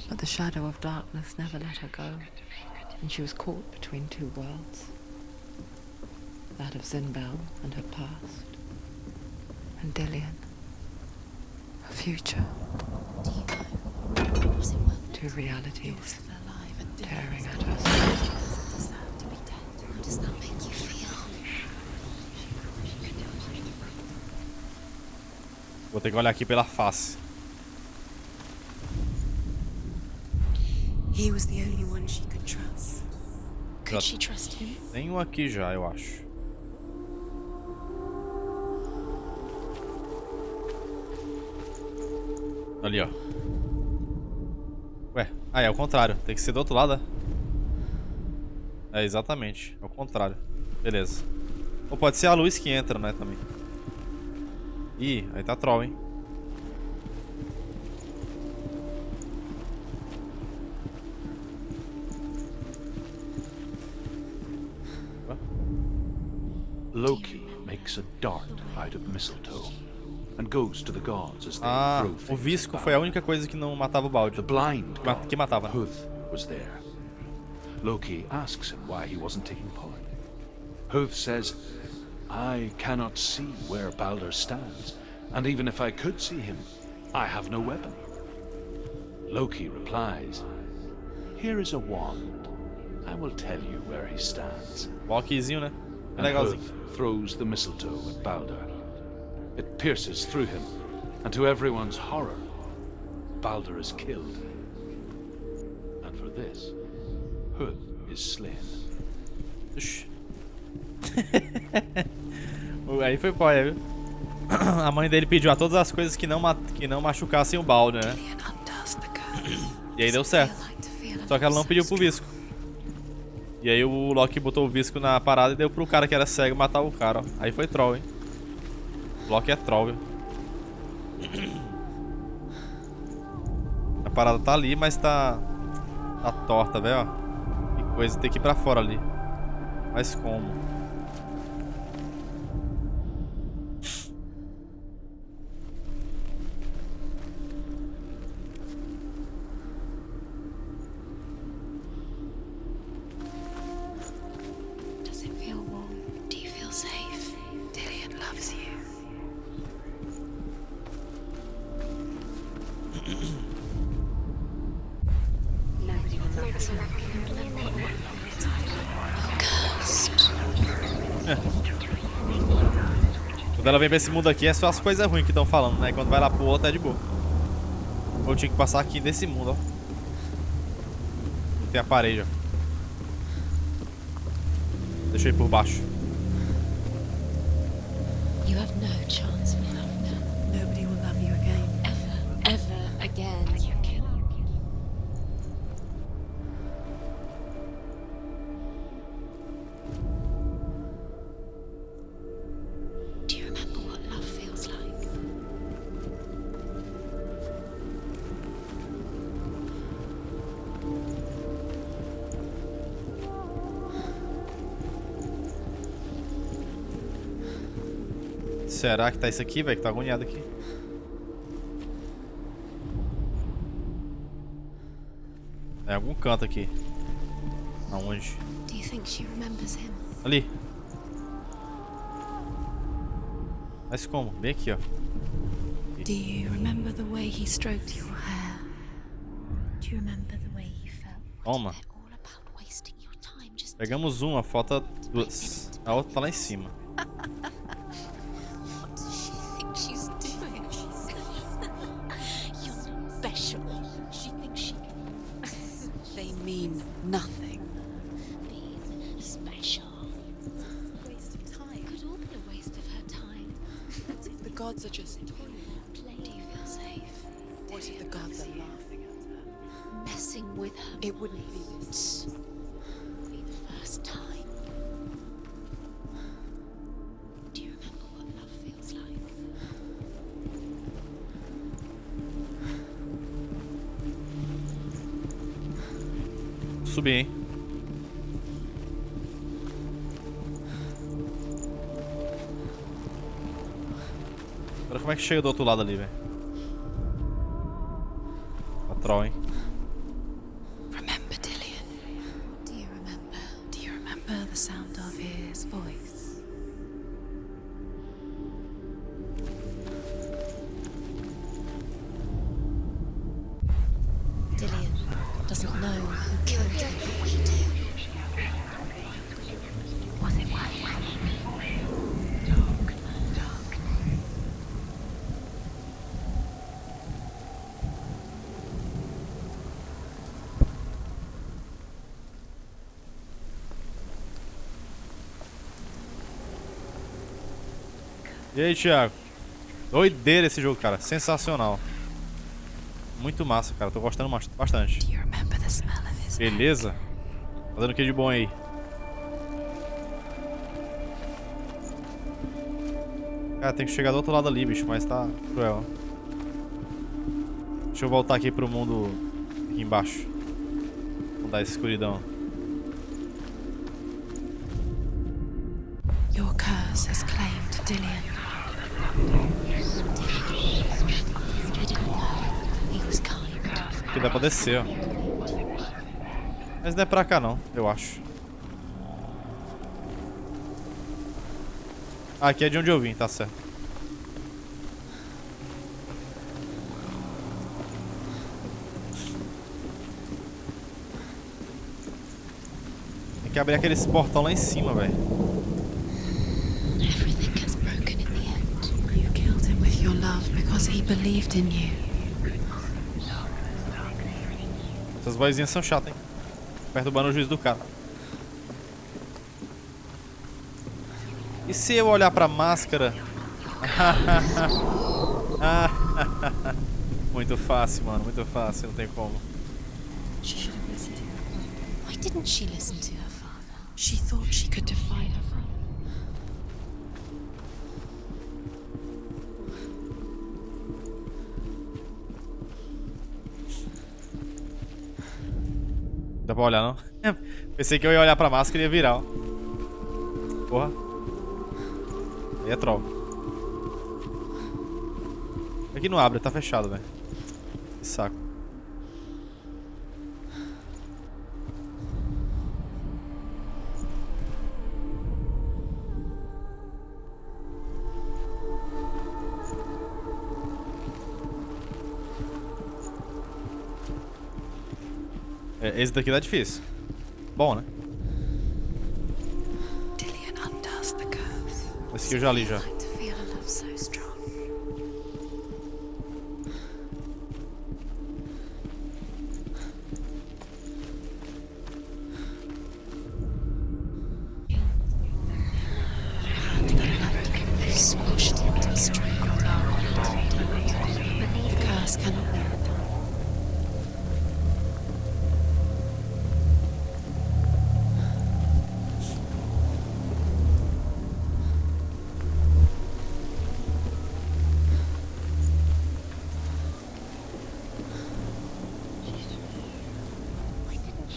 But the shadow of darkness never let her go, and she was caught between two worlds. That of Zinbel and her past, and Dillian, her future. Do you know? Was it worth it? Two realities Still alive and tearing Dylan at her soul. doesn't deserve to be dead. How does that make you feel? Vou ter que olhar aqui pela face. He was the only one she could trust. Já Could she trust him? tem um aqui já, eu acho. Ali, ó. Ué, é o contrário. Tem que ser do outro lado, é? É, exatamente. É o contrário. Beleza. Ou pode ser a luz que entra, né, também. Ih, aí tá troll, hein? Loki makes a dart out of mistletoe and goes to the gods as they Ah, throw o things visco at foi a Baldur. única coisa que não matava o balde. The blind god, Que matava, né? Huth, was there. Loki asks him why he wasn't taking part. Huth says, "I cannot see where Baldur stands, and even if I could see him, I have no weapon." Loki replies, "Here is a wand. I will tell you where he stands." Walkzinho, né? É And legalzinho. Huth throws the mistletoe at Baldur. It pierces through him, and to everyone's horror, Baldur is killed. And for this, Huth is slain. Ixi. Aí foi poia, viu? A mãe dele pediu a todas as coisas que não machucassem o balde, né? Dillian undoes the curse. E aí deu certo. Feel like to feel Só que ela não so pediu pro strong. visco. E aí o Loki botou o visco na parada e deu pro cara que era cego matar o cara, ó. Aí foi troll, hein. O Loki é troll, viu. A parada tá ali, mas tá torta, velho, ó. Que coisa, tem que ir pra fora ali. Mas como? Does it feel warm? Do you feel safe? Dillian loves you. Quando ela vem pra esse mundo aqui é só as coisas ruins que estão falando, né? Quando vai lá pro outro é de boa. Eu tinha que passar aqui nesse mundo, ó. Não tem a parede, ó. Deixa eu ir por baixo. You have no chance for love now. Nobody will love you again. Ever again. Do you remember what love feels like? Será que tá isso aqui, velho? Que tá agoniado aqui. É algum canto aqui. Aonde? Do you think she remembers him? Ali. Mas como? Bem aqui, ó. Do you remember the way he stroked your hair? Do you remember the way he felt? Toma. They're all about wasting your time. Just Pegamos uma, falta duas. A outra tá lá em cima. what does she think she's doing? You're special. She thinks she can They mean nothing. be special. Waste of time. Could all be a waste of her time. The gods are just Do you feel safe? What if the gods are laughing at her? Messing with her. It wouldn't be this. Be the first time. Do you remember what love feels like? Subir, hein? Agora como é que chega do outro lado ali, velho? Patrol, hein? Remember Dillian? What do you remember? Do you remember the sound of his voice? Dillian doesn't know who killed him, but we do. Was it white? E aí, Thiago? Doideira esse jogo, cara. Sensacional. Muito massa, cara. Tô gostando bastante. Do you remember the smell of his Beleza? Fazendo o que de bom aí? Cara, tem que chegar do outro lado ali, bicho. Mas tá cruel. Deixa eu voltar aqui pro mundo aqui embaixo. Vamos dar essa escuridão. Your curse has claimed Dillian. I didn't know he was kind. Aqui dá pra descer, ó. Mas não é pra cá não, eu acho. Ah, aqui é de onde eu vim, tá certo. Tem que abrir aqueles portão lá em cima, velho. Everything gets broken in the end. You killed him with your love because he believed in you. Essas vozinhas são chatas, hein? Perturbando o juízo do cara. E se eu olhar pra máscara? Muito fácil, mano. Muito fácil. Não tem como. She should have listened to you. Why didn't she listen to her father? She thought she could defy her. Dá pra olhar, não? Pensei que eu ia olhar pra máscara e ia virar, ó. Porra. Aí é troll. Aqui não abre, tá fechado, velho. Que saco. Esse daqui tá difícil. Bom, né? Esse aqui eu já li já.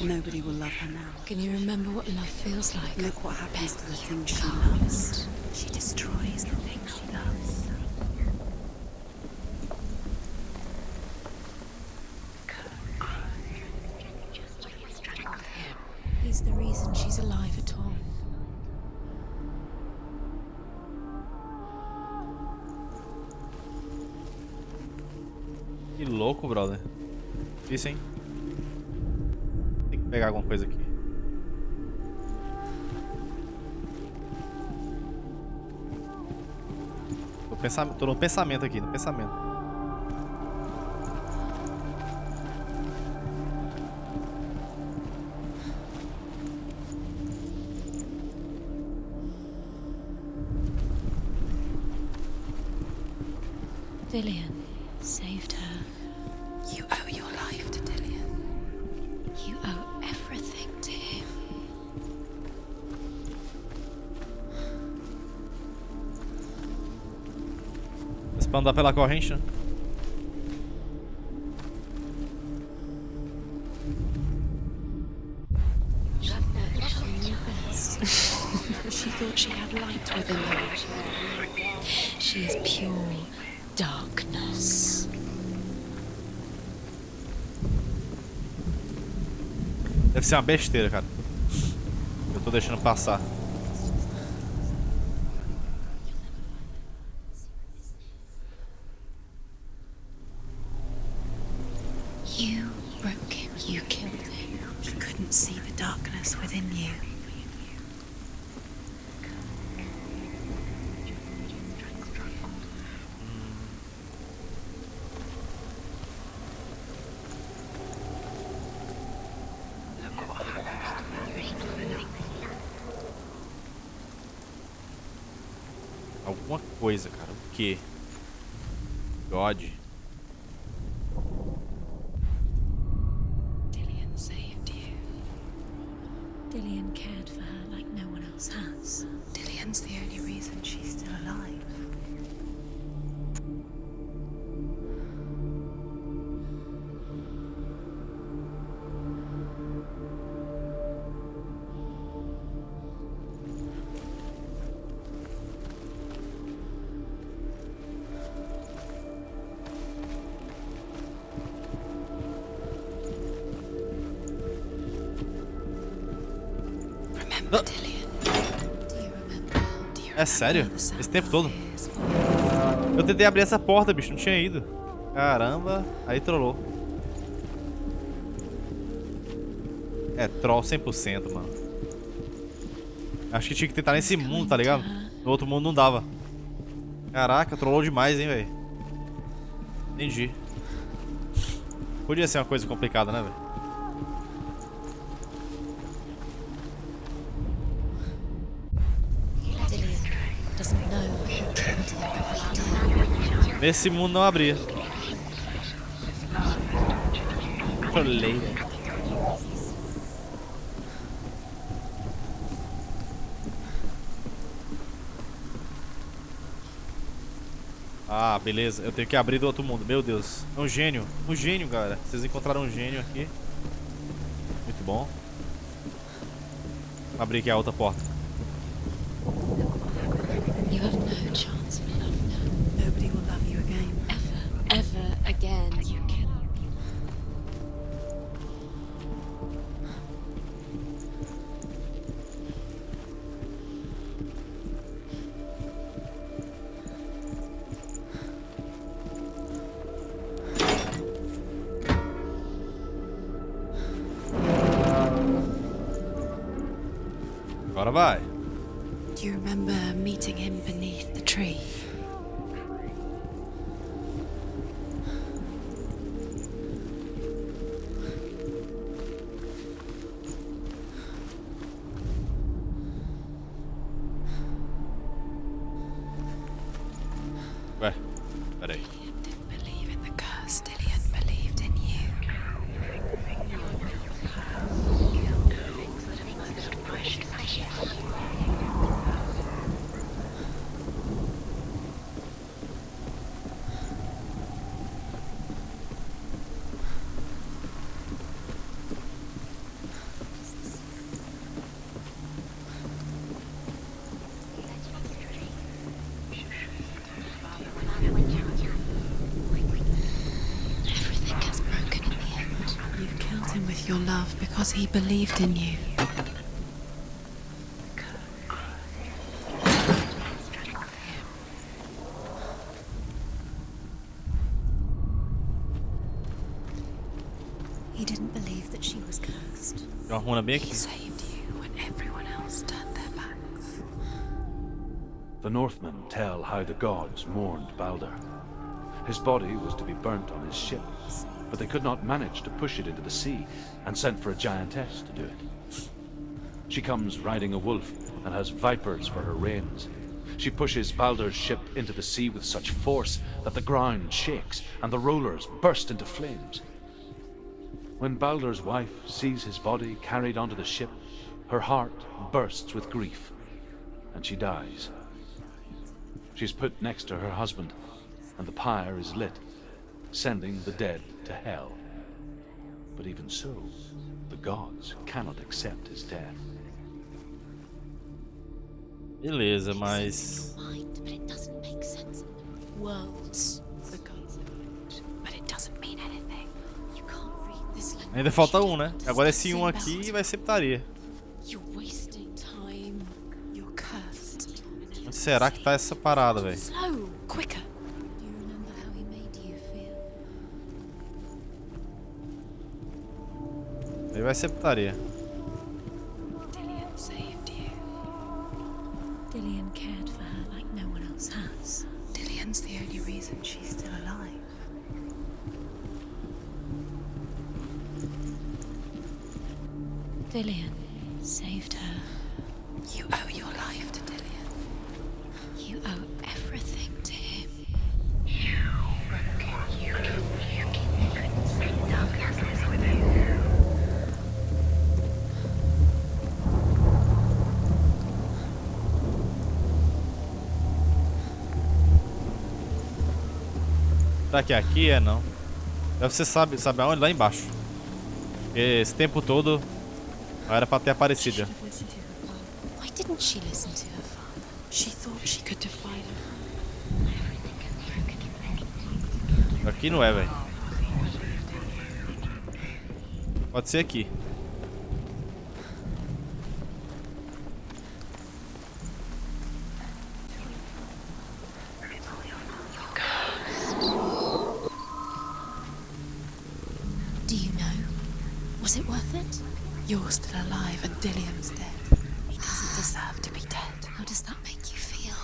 Nobody will love her now. Can you remember what love feels like? Look what happens to the things she Comes. loves. She destroys the things she loves. He's the reason she's alive at all. Que louco, brother. Isso, hein? Tem que pegar alguma coisa aqui. Tô no pensamento aqui, no pensamento. Dillian saved her. You owe your life to Dillian. You owe everything to him. Esse pra andar pela corrente, né? She thought she had light within her. She is pure darkness. Deve ser uma besteira, cara. Eu tô deixando passar. You broke him. You killed him. You couldn't see the darkness within you. Alguma coisa, cara. O quê? God. Dillian saved you. Dillian cared for her like no one else has. Dillian's the only reason she's still alive. Remember, Dillian? Do you remember? Do you É sério? remember the sound Esse tempo of todo? fears? Eu tentei abrir essa porta, bicho. Não tinha ido. Caramba. Aí trollou. É troll 100%, mano. Acho que tinha que tentar nesse mundo, tá ligado? No outro mundo não dava. Caraca, trollou demais, hein, velho. Entendi. Podia ser uma coisa complicada, né, velho? Dillian doesn't know who killed him, but we do. Nesse mundo não abria. Trolei, velho. Ah, beleza. Eu tenho que abrir do outro mundo. Meu Deus. É um gênio. Um gênio, galera. Vocês encontraram um gênio aqui. Muito bom. Vou abrir aqui a outra porta. You have no chance for love now. Nobody will love you again. Ever again. You can. Agora vai. Do you remember meeting him beneath the tree? Ué, peraí. Didn't believe in the curse. Dillian believed in you. Everything gets broken in the end. You killed him with your love because he believed in you. He didn't believe that she was cursed. Tem uma runa bem He aqui. saved you when everyone else turned their backs. The Northmen tell how the gods mourned Balder. His body was to be burnt on his ship, but they could not manage to push it into the sea and sent for a giantess to do it. She comes riding a wolf and has vipers for her reins. She pushes Balder's ship into the sea with such force that the ground shakes and the rollers burst into flames. When Balder's wife sees his body carried onto the ship, her heart bursts with grief, and she dies. She's put next to her husband, and the pyre is lit, sending the dead to hell. But even so, the gods cannot accept his death. Beleza, mas... Mind, but it doesn't make sense in the worlds. The gods know, but it doesn't mean anything. You can't read this language. Ainda falta um, né? You Agora don't esse um understand aqui vai ser putaria. You're wasting time. You're cursed. Onde será que tá essa parada, velho? Slow. Quicker. Do you remember how he made you feel? Aí vai ser putaria. Dillian saved you. Dillian cared for her like no one else has. Dillian's the only reason she's still alive. Dillian saved her. You owe your life to Dillian. You owe everything to him. Será que é aqui? É não. Você sabe aonde? Lá embaixo. Porque esse tempo todo era pra ter aparecido. Should have listened to her father. Why didn't she listen to her father? She thought she could defy him. Aqui não é, velho. Pode ser aqui. Do you know? Was it worth it? You're still alive and Dillian's dead. He doesn't deserve to be dead. How does that make you feel?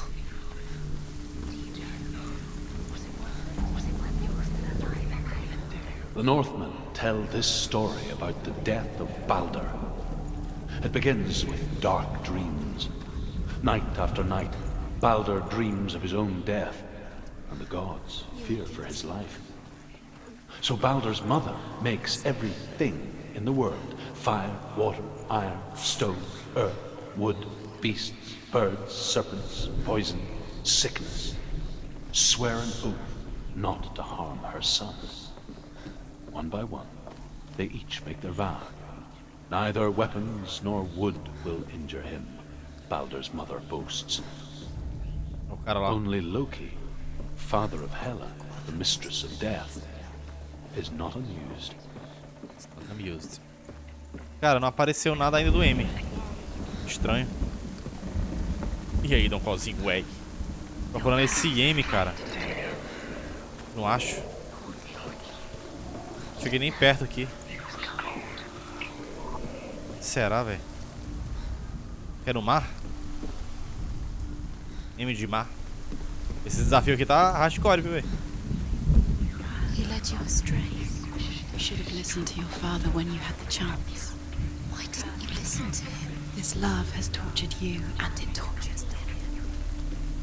The Northmen tell this story about the death of Balder. It begins with dark dreams. Night after night, Balder dreams of his own death, and the gods fear for his life. So Balder's mother makes everything in the world: fire, water, iron, stone, earth, wood, beasts, birds, serpents, poison, sickness. swear an oath not to harm her son. One by one, they each make their vow. Neither weapons nor wood will injure him, Baldur's mother boasts. O cara lá. Only Loki, father of Hela, the mistress of death, is not amused. Amused. Cara, não apareceu nada ainda do M. Estranho. E aí, Doncozinho, ué? Procurando esse M, cara. Não acho. Cheguei nem perto aqui. Será, velho? É no mar? M de mar. Esse desafio aqui tá hardcore, viu, velho? He led you astray. You should have listened to your father when you had the chance. Why didn't you listen to him? This love has tortured you, and it tortures them.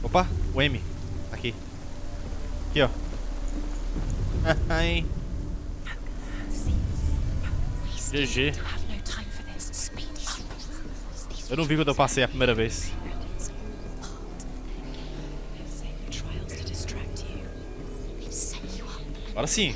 Opa, o M. Aqui. Aqui, ó. Ai. GG. Eu não vi quando eu passei a primeira vez. Agora sim.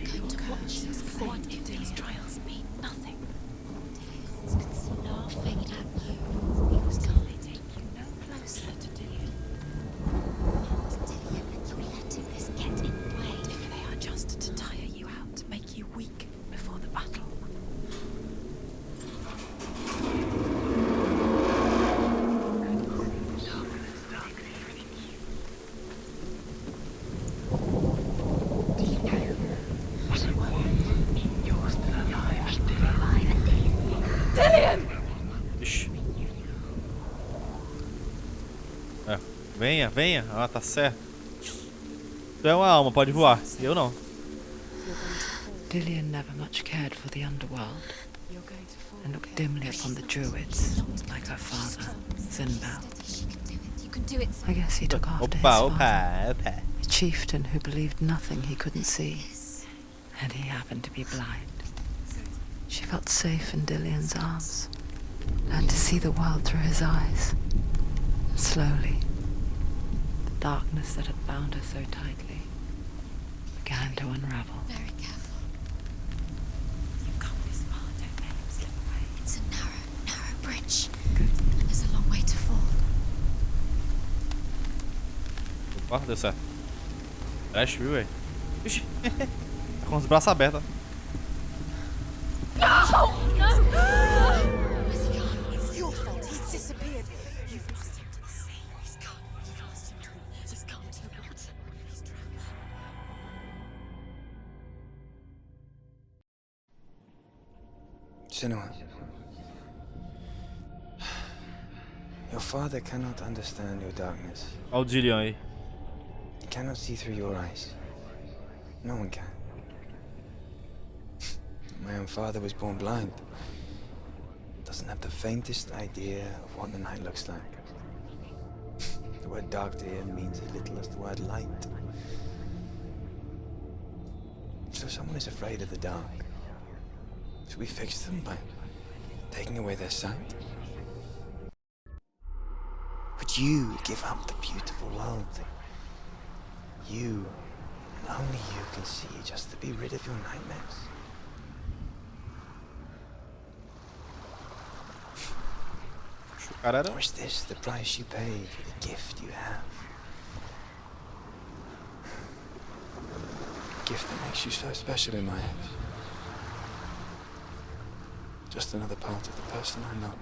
Ixi. É, venha, venha. Ah, tá certo. Tu é uma alma, pode voar. Eu não. Dillion never much cared for the underworld and looked dimly upon the druids, like her father, Zinbal. I guess he took after his Opa, father, opa, opa. a chieftain who believed nothing he couldn't see, and he happened to be blind. She felt safe in Dillion's arms, learned to see the world through his eyes. And slowly, the darkness that had bound her so tightly began to unravel. Very careful. You've come this far, don't let him slip away. It's a narrow bridge. Good. And there's a long way to fall. Opa, deu certo. Trash, viu, velho? Ixi. Tá com os braços abertos. It's your fault. He's disappeared. You've lost him to the sea. He's gone. You've lost him to the... He's gone to the water. He's drowned. Senua. Your father cannot understand your darkness. Olha o Dillion aí. He cannot see through your eyes. No one can. My own father was born blind. Doesn't have the faintest idea of what the night looks like. The word dark to him means as little as the word light. So someone is afraid of the dark. Should we fix them by taking away their sight? Would you give up the beautiful world that you, and only you, can see just to be rid of your nightmares? Or is this the price you pay for the gift you have? A gift that makes you so special in my eyes. Just another part of the person I love.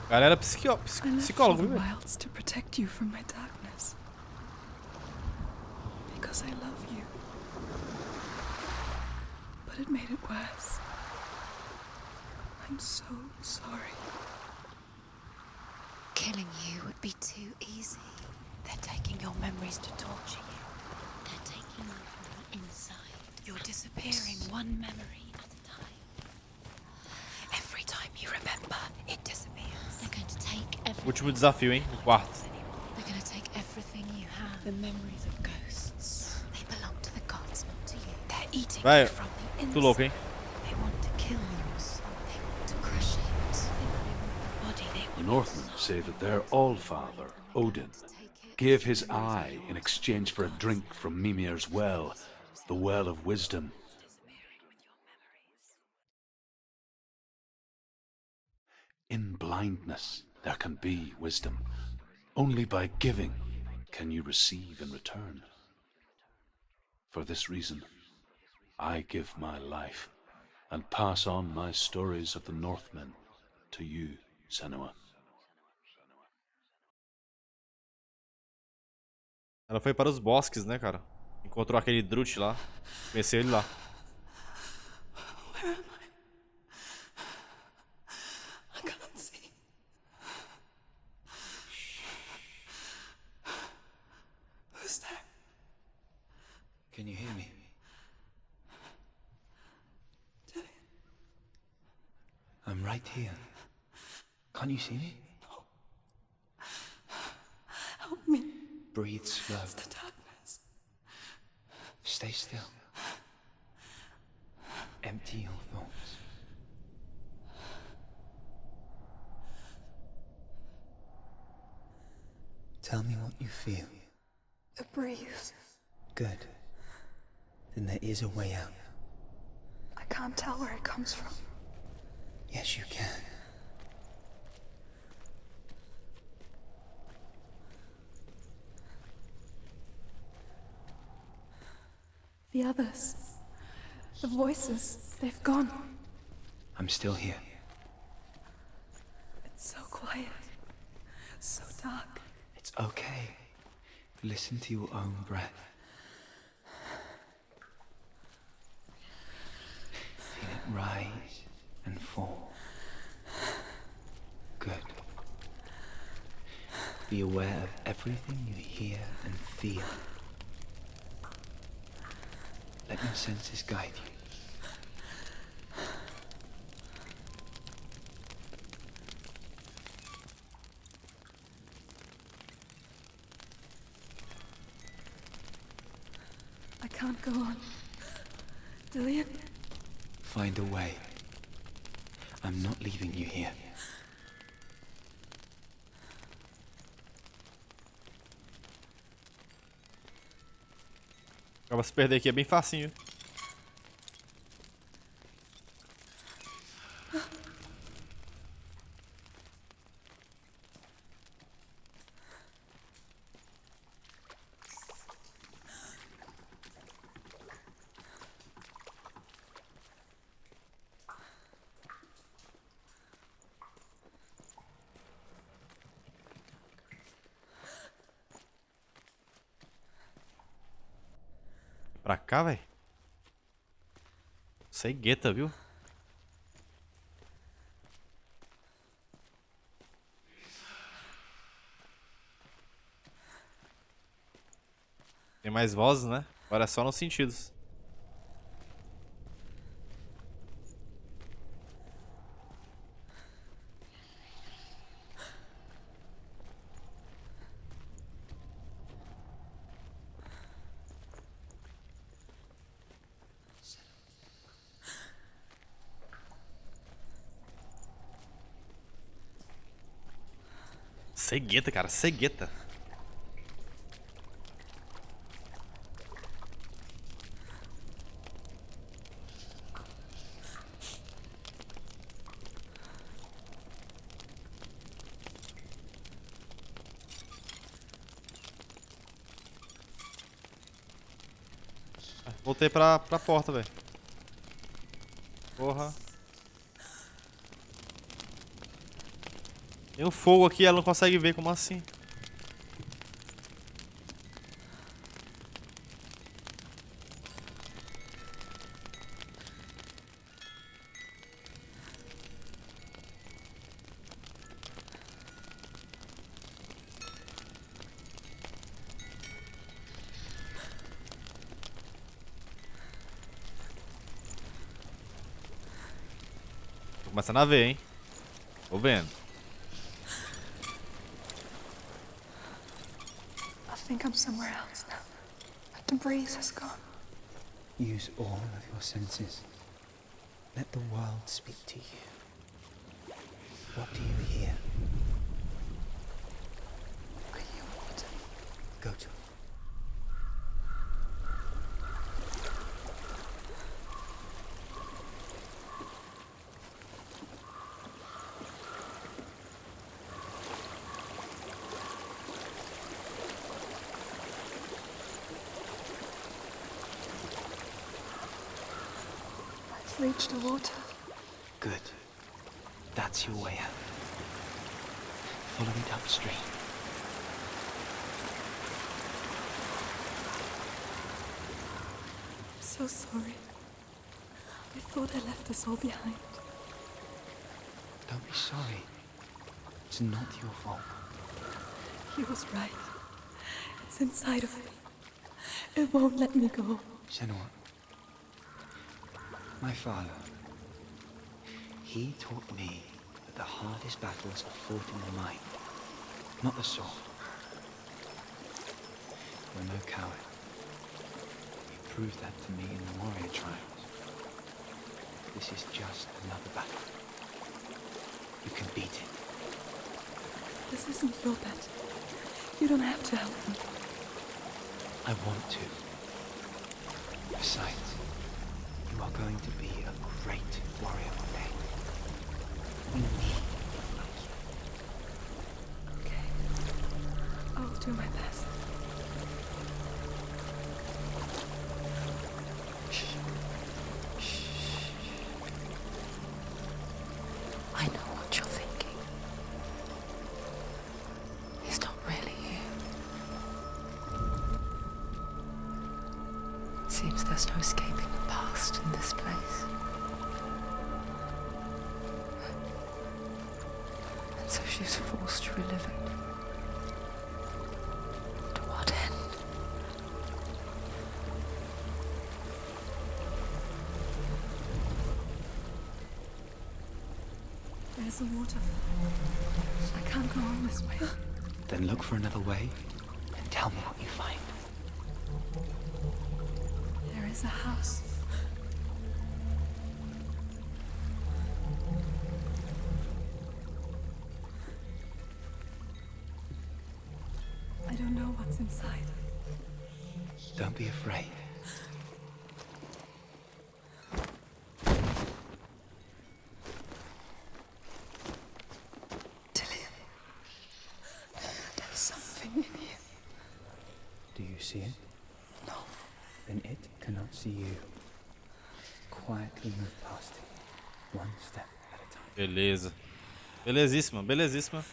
Galera, I left for psicólogo, the viu? wilds to protect you from my darkness. Because I love you. But it made it worse. I'm so sorry. Killing you would be too easy. They're taking your memories to torture you. They're taking you from the inside. You're disappearing one memory at a time. Every time you remember, it disappears. They're going to take everything. Último desafio, hein? O quarto. They're going to take everything you have. The memories of ghosts. They belong to the gods, not to you. They're eating Vai, you from the inside. tu louco, hein? They want to kill your soul. They want to crush it. They want your body. They want The Northmen say that their all-father, Odin, gave his eye in exchange for a drink from Mimir's well, the Well of Wisdom. In blindness, there can be wisdom. Only by giving can you receive in return. For this reason, I give my life and pass on my stories of the Northmen to you, Senua. Ela foi para os bosques, né, cara? Encontrou aquele Drut lá. Conheceu ele lá. Where am I? I can't see. Who's there? Can you hear me? I'm right here. Can't you see me? No. Help me. Breathe slow. It's the darkness. Stay still. Empty your thoughts. Tell me what you feel. A breeze. Good. Then there is a way out. I can't tell where it comes from. Yes, you can. The others. The voices. They've gone. I'm still here. It's so quiet. So dark. It's okay. Listen to your own breath. Feel it rise and fall. Good. Be aware of everything you hear and feel. Let your senses guide you. I can't go on. Dillian? Find a way. I'm not leaving you here. Acaba se perder aqui, é bem facinho. Pra cá, velho. Cegueta, viu? Tem mais vozes, né? Agora é só nos sentidos. Cegueta, cara, cegueta. Voltei pra porta, velho. Porra. Tem um fogo aqui, ela não consegue ver, como assim? Tô começando a ver, hein? Tô vendo. I think I'm somewhere else now. The breeze has gone. Use all of your senses. Let the world speak to you. What do you hear? Go to. I've reached the water. Good. That's your way out. Follow it upstream. I'm so sorry. I thought I left us all behind. Don't be sorry. It's not your fault. He was right. It's inside of me. It won't let me go. Senua. My father. He taught me that the hardest battles are fought in the mind, not the sword. You're no coward. You proved that to me in the warrior trials. This is just another battle. You can beat it. This isn't your bet. You don't have to help me. I want to. Besides, you are going to be a great warrior one day. We need people like you. Okay. I'll do my best. I know what you're thinking. He's not really here. Seems there's no escaping the past in this place. And so she's forced to relive it. To what end? There's a waterfall. I can't go on this way. Then look for another way and tell me what you find. There is a house. I don't know what's inside. Don't be afraid. There's something in here. Do you see it? No. Then it cannot see you. Quietly move past it, one step at a time. Beleza. Belezíssima, belezíssima.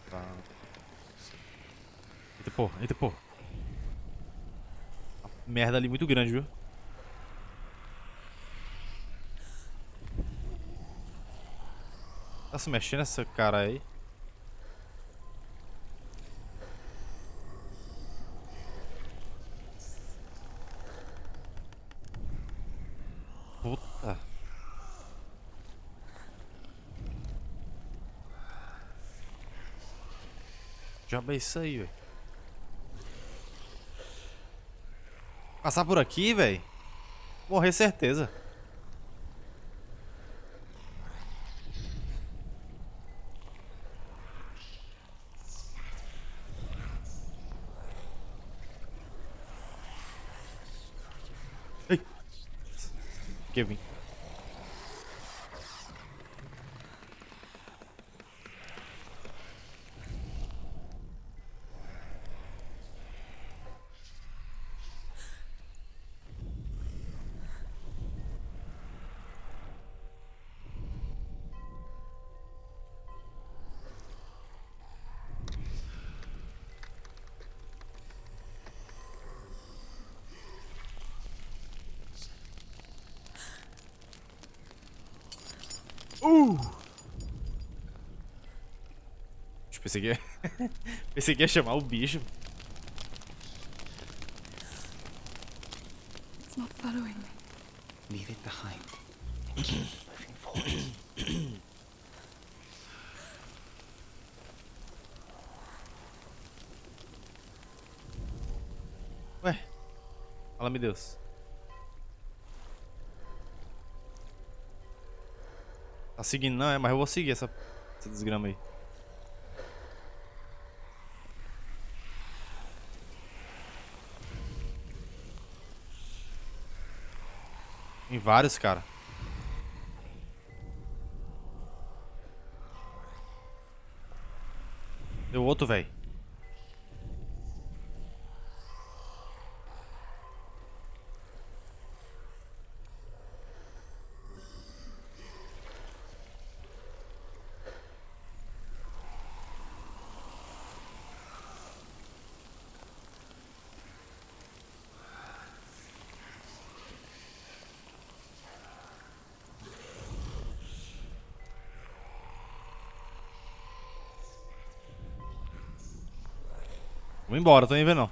Tá. Eita porra, eita porra. Uma merda ali muito grande, viu? Tá se mexendo essa cara aí? Puta. Diabo é isso aí, velho. Passar por aqui, velho. Morrer certeza. Ei. Kevin. Pensei que ia... Pensei que ia chamar o bicho. It's not following me. Leave it behind and keep moving forward. Ué. Fala-me Deus. Tá seguindo não, é? Mas eu vou seguir essa desgrama aí. Tem vários, cara. Deu outro, velho. Vou embora, tô nem vendo não.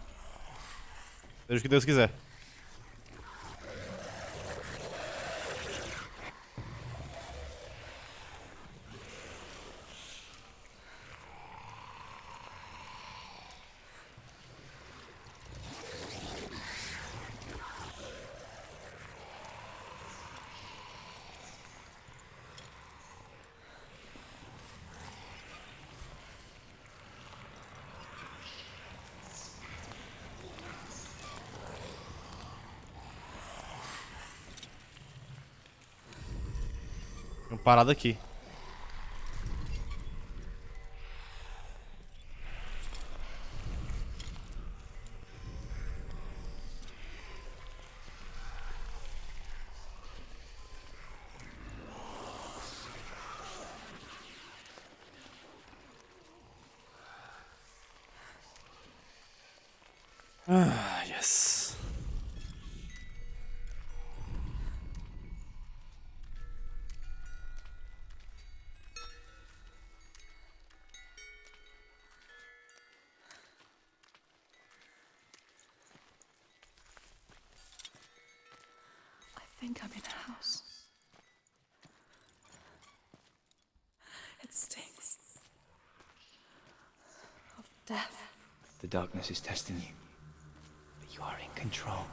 Seja o que Deus quiser. Tem uma parada aqui. Ah, yes. I think I'm in a house. It stinks of death. The darkness is testing you, but you are in control.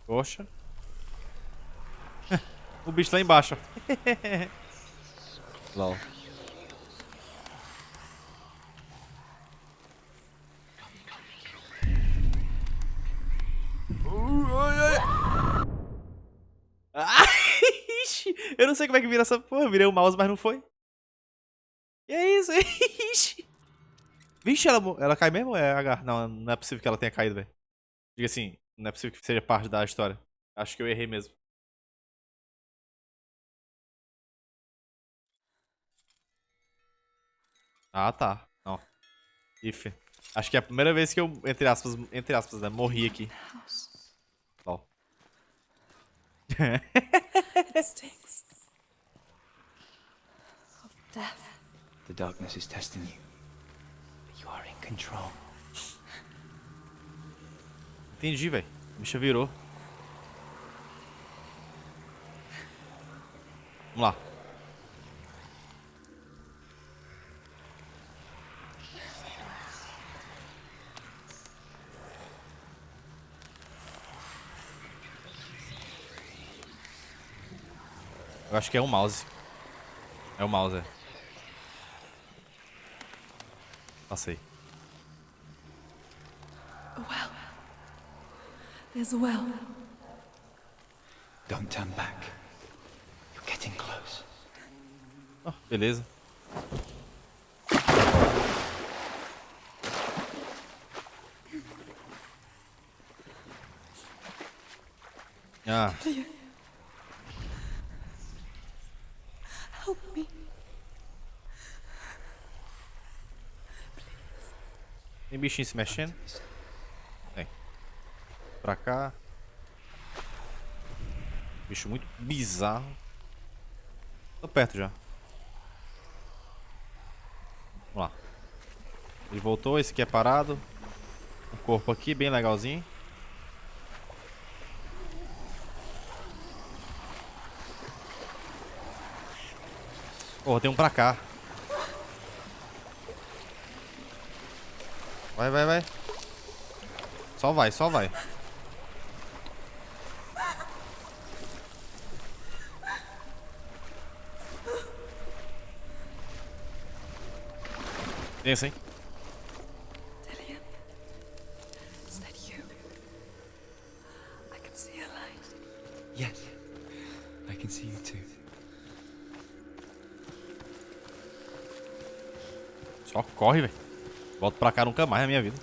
Poxa. O bicho lá embaixo. Lol. Ah, ixi, eu não sei como é que vira essa porra. Virei o mouse, mas não foi. Que é isso? Ixi. Vixe, ela cai mesmo ou é H? Não, não é possível que ela tenha caído, velho. Diga assim, não é possível que seja parte da história. Acho que eu errei mesmo. Ah, tá. Não. If. Acho que é a primeira vez que eu, entre aspas, né, morri aqui. Ó. It stinks of death. The darkness is testing you, but you are in control. Entendi, velho. A bicha virou. Vamos lá. Eu acho que é o mouse. É o mouse, é. Passei. A well. There's a well. Don't turn back. You're getting close. Oh, beleza. Ah. Help me. Tem bichinho se mexendo? Tem. Pra cá. Bicho muito bizarro. Tô perto já. Vamos lá. Ele voltou, esse aqui é parado. O corpo aqui, bem legalzinho. Porra, tem um pra cá. Vai, vai, vai. Só vai, só vai. Tem sim. Dillian, is that you? I can see a light. Yes, I can see you too. Só corre, velho. Volto pra cá nunca mais na minha vida.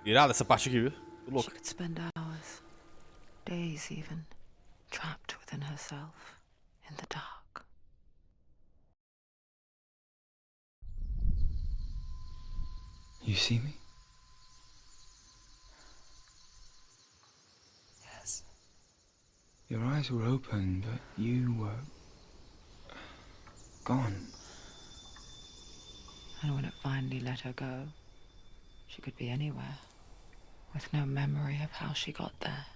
Irada essa parte aqui, viu? Tô She louco. could spend hours, days even, trapped within herself, in the dark. You see me? Yes. Your eyes were open, but you were gone. And when it finally let her go, she could be anywhere, with no memory of how she got there.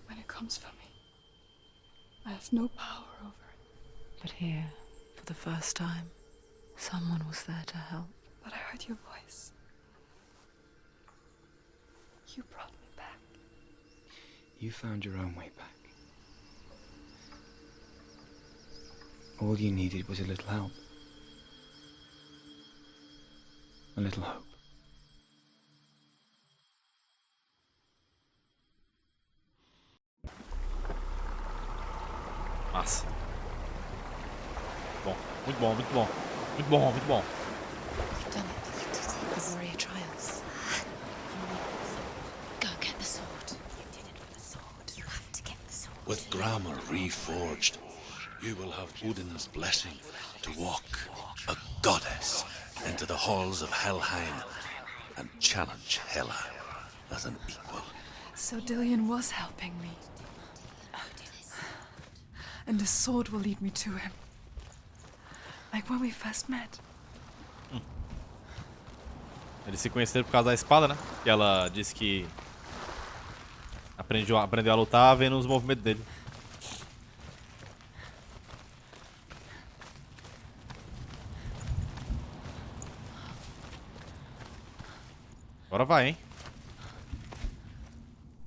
When it comes for me, I have no power over it. But here, for the first time, someone was there to help. But I heard your voice. You brought me back. You found your own way back. All you needed was a little help. A little hope. Massa. Bom, muito bom, muito bom. Muito bom, muito bom. You've done it. You did it. The warrior trials. Go get the sword. You did it for the sword. You have to get the sword. With grammar reforged, you will have Odin's blessing to walk, a goddess, into the halls of Helheim and challenge Hela as an equal. So Dillian was helping me. And the sword will lead me to him. Like when we first met. Eles se conheceram por causa da espada, né? Que ela disse que aprendeu a lutar vendo os movimentos dele. Agora vai, hein?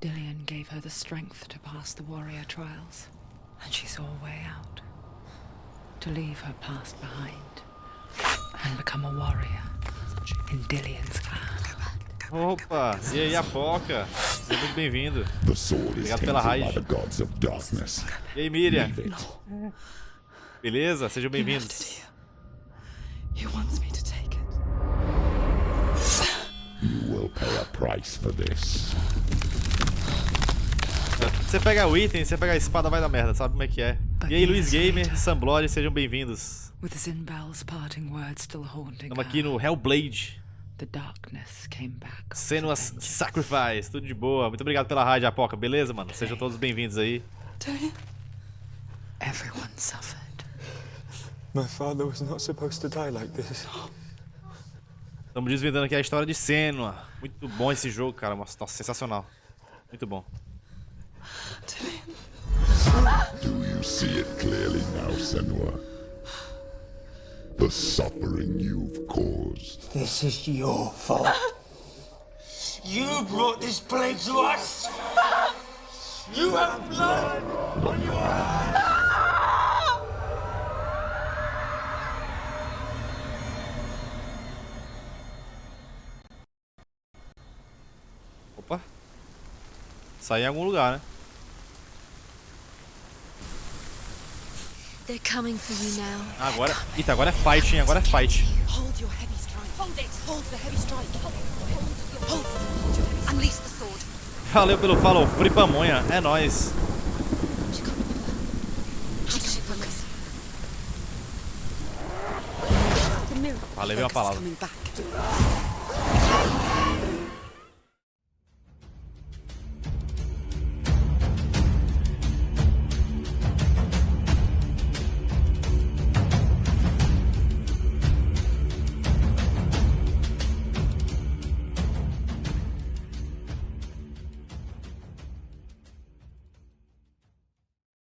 Dillian gave her the strength to pass the warrior trials, and she saw a way out. To leave her past behind and become a warrior in Dillian's clan. Opa! E aí, Apoca? Seja muito bem-vindo. The sword is Obrigado pela tainted by raid. the gods of darkness. E aí, Miriam? Leave it. Beleza? Sejam He left bem-vindos. it here. He wants me to take it. You will pay a price for this. Você pega o item, você pega a espada, vai dar merda, sabe como é que é. E aí, Luiz Gamer, Samblore, sejam bem-vindos. With Zinbel's parting words still haunting Estamos aqui no Hellblade. the darkness came back. with Senua's vengeance. Sacrifice, tudo de boa. Muito obrigado pela raid, Apoca. Beleza, mano? Sejam todos bem-vindos aí. Dillian? Everyone suffered. My father was not supposed to die like this. Estamos desvendando aqui a história de Senua. Muito bom esse jogo, cara. Nossa, sensacional. Muito bom. Do you see it clearly now, Senua? The suffering you've caused. This is your fault. You brought this plague to us. You have blood on your hands. Opa. Sair em algum lugar, né? They're coming for you now. Agora... Eita, agora é fight, hein? Agora é fight. Hold your heavy strike. Hold it. Hold the heavy strike. Hold your heavy. Unleash the sword. Valeu pelo follow, Free Pamonha. É nóis. How does she focus? The mirror. Valeu a palavra. Coming back.